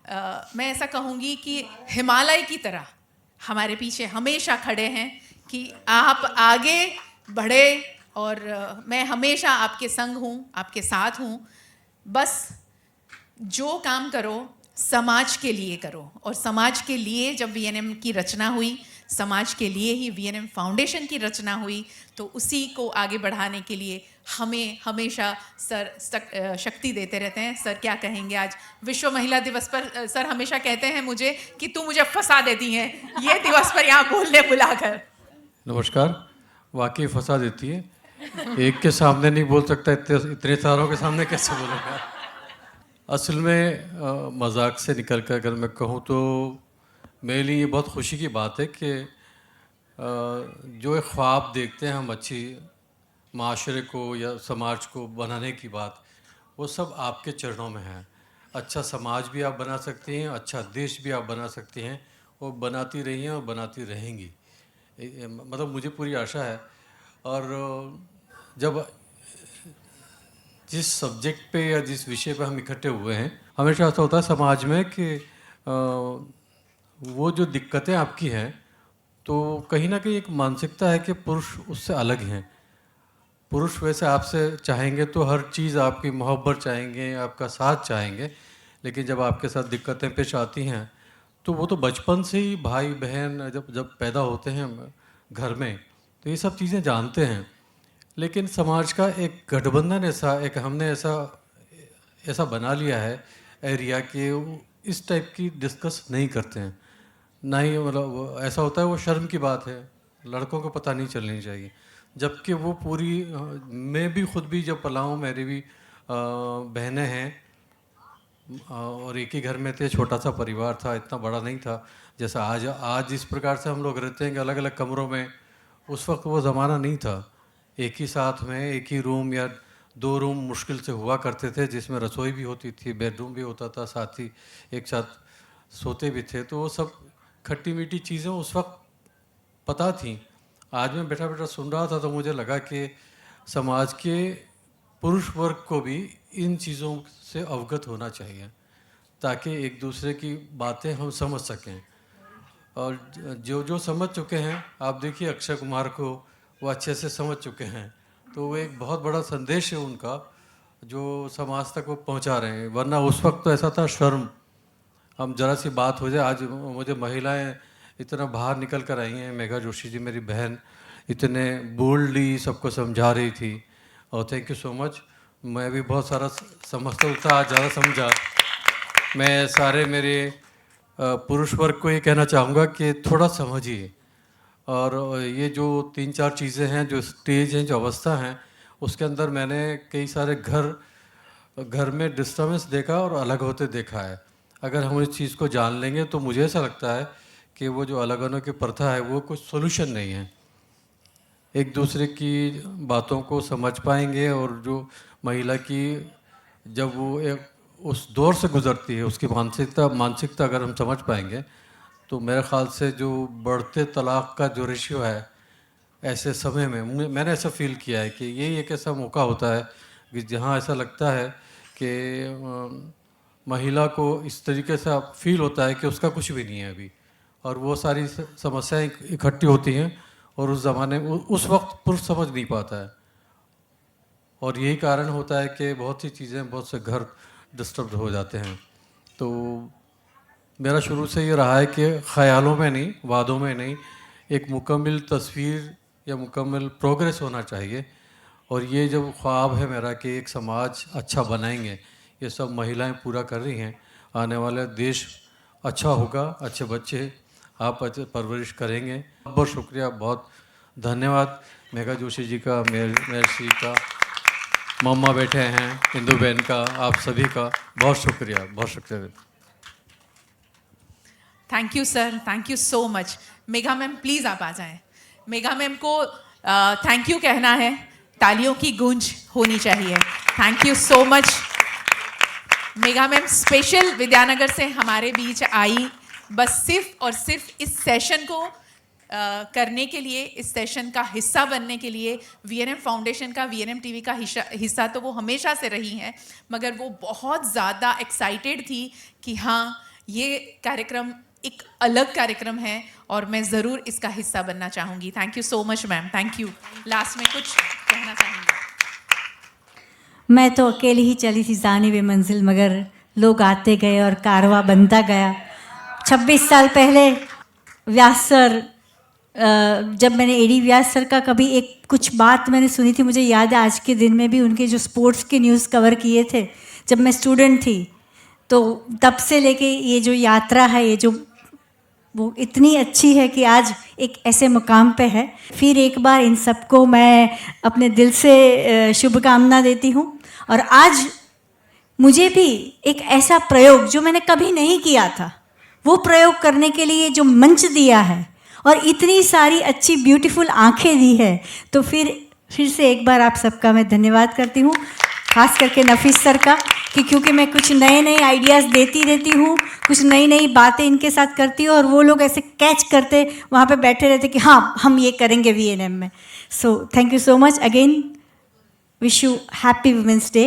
मैं ऐसा कहूँगी कि हिमालय की तरह हमारे पीछे हमेशा खड़े हैं कि आप आगे बढ़े और मैं हमेशा आपके संग हूँ, आपके साथ हूँ। बस जो काम करो समाज के लिए करो, और समाज के लिए जब वीएनएम की रचना हुई, समाज के लिए ही वीएनएम फाउंडेशन की रचना हुई, तो उसी को आगे बढ़ाने के लिए हमें हमेशा सर शक्ति देते रहते हैं। सर क्या कहेंगे आज विश्व महिला दिवस पर? सर हमेशा कहते हैं मुझे कि तू मुझे फंसा देती हैं ये दिवस पर यहाँ बोलने बुलाकर। नमस्कार। वाकई फंसा देती है, एक के सामने नहीं बोल सकता, इतने सारों के सामने कैसे बोलेगा? असल में मजाक से निकल कर अगर मैं कहूँ तो मेरे लिए ये बहुत खुशी की बात है कि जो एक ख्वाब देखते हैं हम अच्छी माशरे को या समाज को बनाने की बात, वो सब आपके चरणों में है। अच्छा समाज भी आप बना सकती हैं, अच्छा देश भी आप बना सकती हैं, वो बनाती रही हैं और बनाती रहेंगी, मतलब मुझे पूरी आशा है। और जब जिस सब्जेक्ट पे या जिस विषय पे हम इकट्ठे हुए हैं, हमेशा ऐसा होता है समाज में कि वो जो दिक्कतें आपकी हैं, तो कहीं ना कहीं एक मानसिकता है कि पुरुष उससे अलग हैं। पुरुष वैसे आपसे चाहेंगे तो हर चीज़ आपकी मोहब्बत चाहेंगे, आपका साथ चाहेंगे, लेकिन जब आपके साथ दिक्कतें पेश आती हैं तो वो तो बचपन से ही भाई बहन जब पैदा होते हैं घर में तो ये सब चीज़ें जानते हैं। लेकिन समाज का एक गठबंधन हमने ऐसा बना लिया है एरिया कि इस टाइप की डिस्कस नहीं करते हैं, ना ही मतलब ऐसा होता है वो शर्म की बात है, लड़कों को पता नहीं चलनी चाहिए। जबकि वो पूरी मैं भी खुद भी जब पला हूँ, मेरी भी बहनें हैं और एक ही घर में थे, छोटा सा परिवार था, इतना बड़ा नहीं था जैसा आज इस प्रकार से हम लोग रहते हैं कि अलग अलग कमरों में। उस वक्त वो ज़माना नहीं था, एक ही साथ में एक ही रूम या 2 रूम मुश्किल से हुआ करते थे, जिसमें रसोई भी होती थी, बेडरूम भी होता था, साथ ही एक साथ सोते भी थे। तो वो सब खट्टी मीठी चीज़ें उस वक्त पता थी। आज मैं बैठा बैठा सुन रहा था तो मुझे लगा कि समाज के पुरुष वर्ग को भी इन चीज़ों से अवगत होना चाहिए ताकि एक दूसरे की बातें हम समझ सकें। और जो समझ चुके हैं, आप देखिए अक्षय कुमार को वो अच्छे से समझ चुके हैं, तो वो एक बहुत बड़ा संदेश है उनका जो समाज तक वो पहुंचा रहे हैं। वरना उस वक्त तो ऐसा था शर्म, हम जरा सी बात हो जाए। आज मुझे महिलाएं इतना बाहर निकल कर आई हैं, मेघा जोशी जी मेरी बहन इतने बोल्डली सबको समझा रही थी, और थैंक यू सो मच। मैं भी बहुत सारा समझता था, आज ज़्यादा समझा। मैं सारे मेरे पुरुष वर्ग को ये कहना चाहूँगा कि थोड़ा समझिए, और ये जो 3-4 चीज़ें हैं, जो स्टेज हैं, जो अवस्था हैं, उसके अंदर मैंने कई सारे घर में डिस्टर्बेंस देखा और अलग होते देखा है। अगर हम इस चीज़ को जान लेंगे तो मुझे ऐसा लगता है कि वो जो अलग होने की प्रथा है वो कुछ सोल्यूशन नहीं है। एक दूसरे की बातों को समझ पाएंगे, और जो महिला की जब वो एक उस दौर से गुज़रती है उसकी मानसिकता अगर हम समझ पाएंगे तो मेरे ख़्याल से जो बढ़ते तलाक़ का जो रेशियो है ऐसे समय में, मैंने ऐसा फील किया है कि यही एक ऐसा मौका होता है कि जहाँ ऐसा लगता है कि महिला को इस तरीके से फील होता है कि उसका कुछ भी नहीं है अभी, और वो सारी समस्याएं इकट्ठी होती हैं, और उस ज़माने में उस वक्त पुरुष समझ नहीं पाता है, और यही कारण होता है कि बहुत सी चीज़ें, बहुत से घर डिस्टर्ब हो जाते हैं। तो मेरा शुरू से ये रहा है कि ख़यालों में नहीं, वादों में नहीं, एक मुकम्मल तस्वीर या मुकम्मल प्रोग्रेस होना चाहिए। और ये जब ख्वाब है मेरा कि एक समाज अच्छा बनाएंगे, ये सब महिलाएं पूरा कर रही हैं। आने वाला देश अच्छा होगा, अच्छे बच्चे आप अच्छे परवरिश करेंगे। बहुत शुक्रिया, बहुत धन्यवाद मेघा जोशी जी का, मेहर्षि का, मम्मा बैठे हैं, इंदु बहन का, आप सभी का बहुत शुक्रिया, बहुत शुक्रिया। Thank you sir, thank you so much. Megha ma'am please आप आ जाएं। मेघा मैम को थैंक यू कहना है, तालियों की गूंज होनी चाहिए। Thank you so much. Megha ma'am special Vidyanagar से हमारे बीच आई, बस सिर्फ और सिर्फ इस सेशन को करने के लिए, इस सेशन का हिस्सा बनने के लिए। वीएनएम फाउंडेशन का, वीएनएम टीवी का हिस्सा तो वो हमेशा से रही हैं, मगर वो बहुत ज़्यादा एक्साइटेड थी कि हाँ ये कार्यक्रम एक अलग कार्यक्रम है और मैं ज़रूर इसका हिस्सा बनना चाहूँगी। Thank you so much ma'am, thank you. Last में कुछ कहना चाहूँगी? मैं तो अकेले ही चली थी जानिब मंजिल, मगर लोग आते गए और कारवा बनता गया। 26 साल पहले व्यास सर, जब मैंने एडी व्यास सर का कभी एक कुछ बात मैंने सुनी थी, मुझे याद है आज के दिन में भी उनके जो स्पोर्ट्स के न्यूज़ कवर किए थे जब मैं स्टूडेंट थी, तो तब से लेके ये जो यात्रा है, ये जो वो इतनी अच्छी है कि आज एक ऐसे मुकाम पे है। फिर एक बार इन सबको मैं अपने दिल से शुभकामना देती हूँ। और आज मुझे भी एक ऐसा प्रयोग जो मैंने कभी नहीं किया था, वो प्रयोग करने के लिए जो मंच दिया है और इतनी सारी अच्छी ब्यूटीफुल आंखें दी है, तो फिर से एक बार आप सबका मैं धन्यवाद करती हूँ, खास करके नफीस सर का कि क्योंकि मैं कुछ नए नए आइडियाज़ देती रहती हूँ, कुछ नई नई बातें इनके साथ करती हूँ और वो लोग ऐसे कैच करते वहाँ पे बैठे रहते कि हाँ हम ये करेंगे VNM में. So thank you so much again. Wish you happy women's day.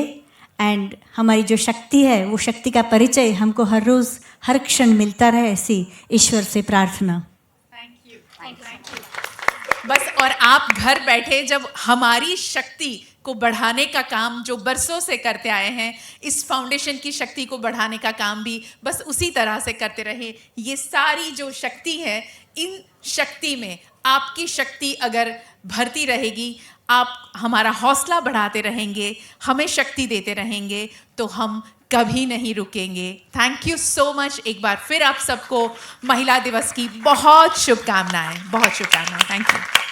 And हमारी जो शक्ति है वो शक्ति का परिचय हमको हर रोज़ हर क्षण मिलता रहे, ऐसी ईश्वर से प्रार्थना. बस और आप घर बैठे जब हमारी शक्ति को बढ़ाने का काम जो बरसों से करते आए हैं, इस फाउंडेशन की शक्ति को बढ़ाने का काम भी बस उसी तरह से करते रहे. ये सारी जो शक्ति है, इन शक्ति में आपकी शक्ति अगर भरती रहेगी, आप हमारा हौसला बढ़ाते रहेंगे, हमें शक्ति देते रहेंगे, तो हम कभी नहीं रुकेंगे. Thank you so much. एक बार फिर आप सबको महिला दिवस की बहुत शुभकामनाएं, बहुत शुभकामनाएं. Thank you.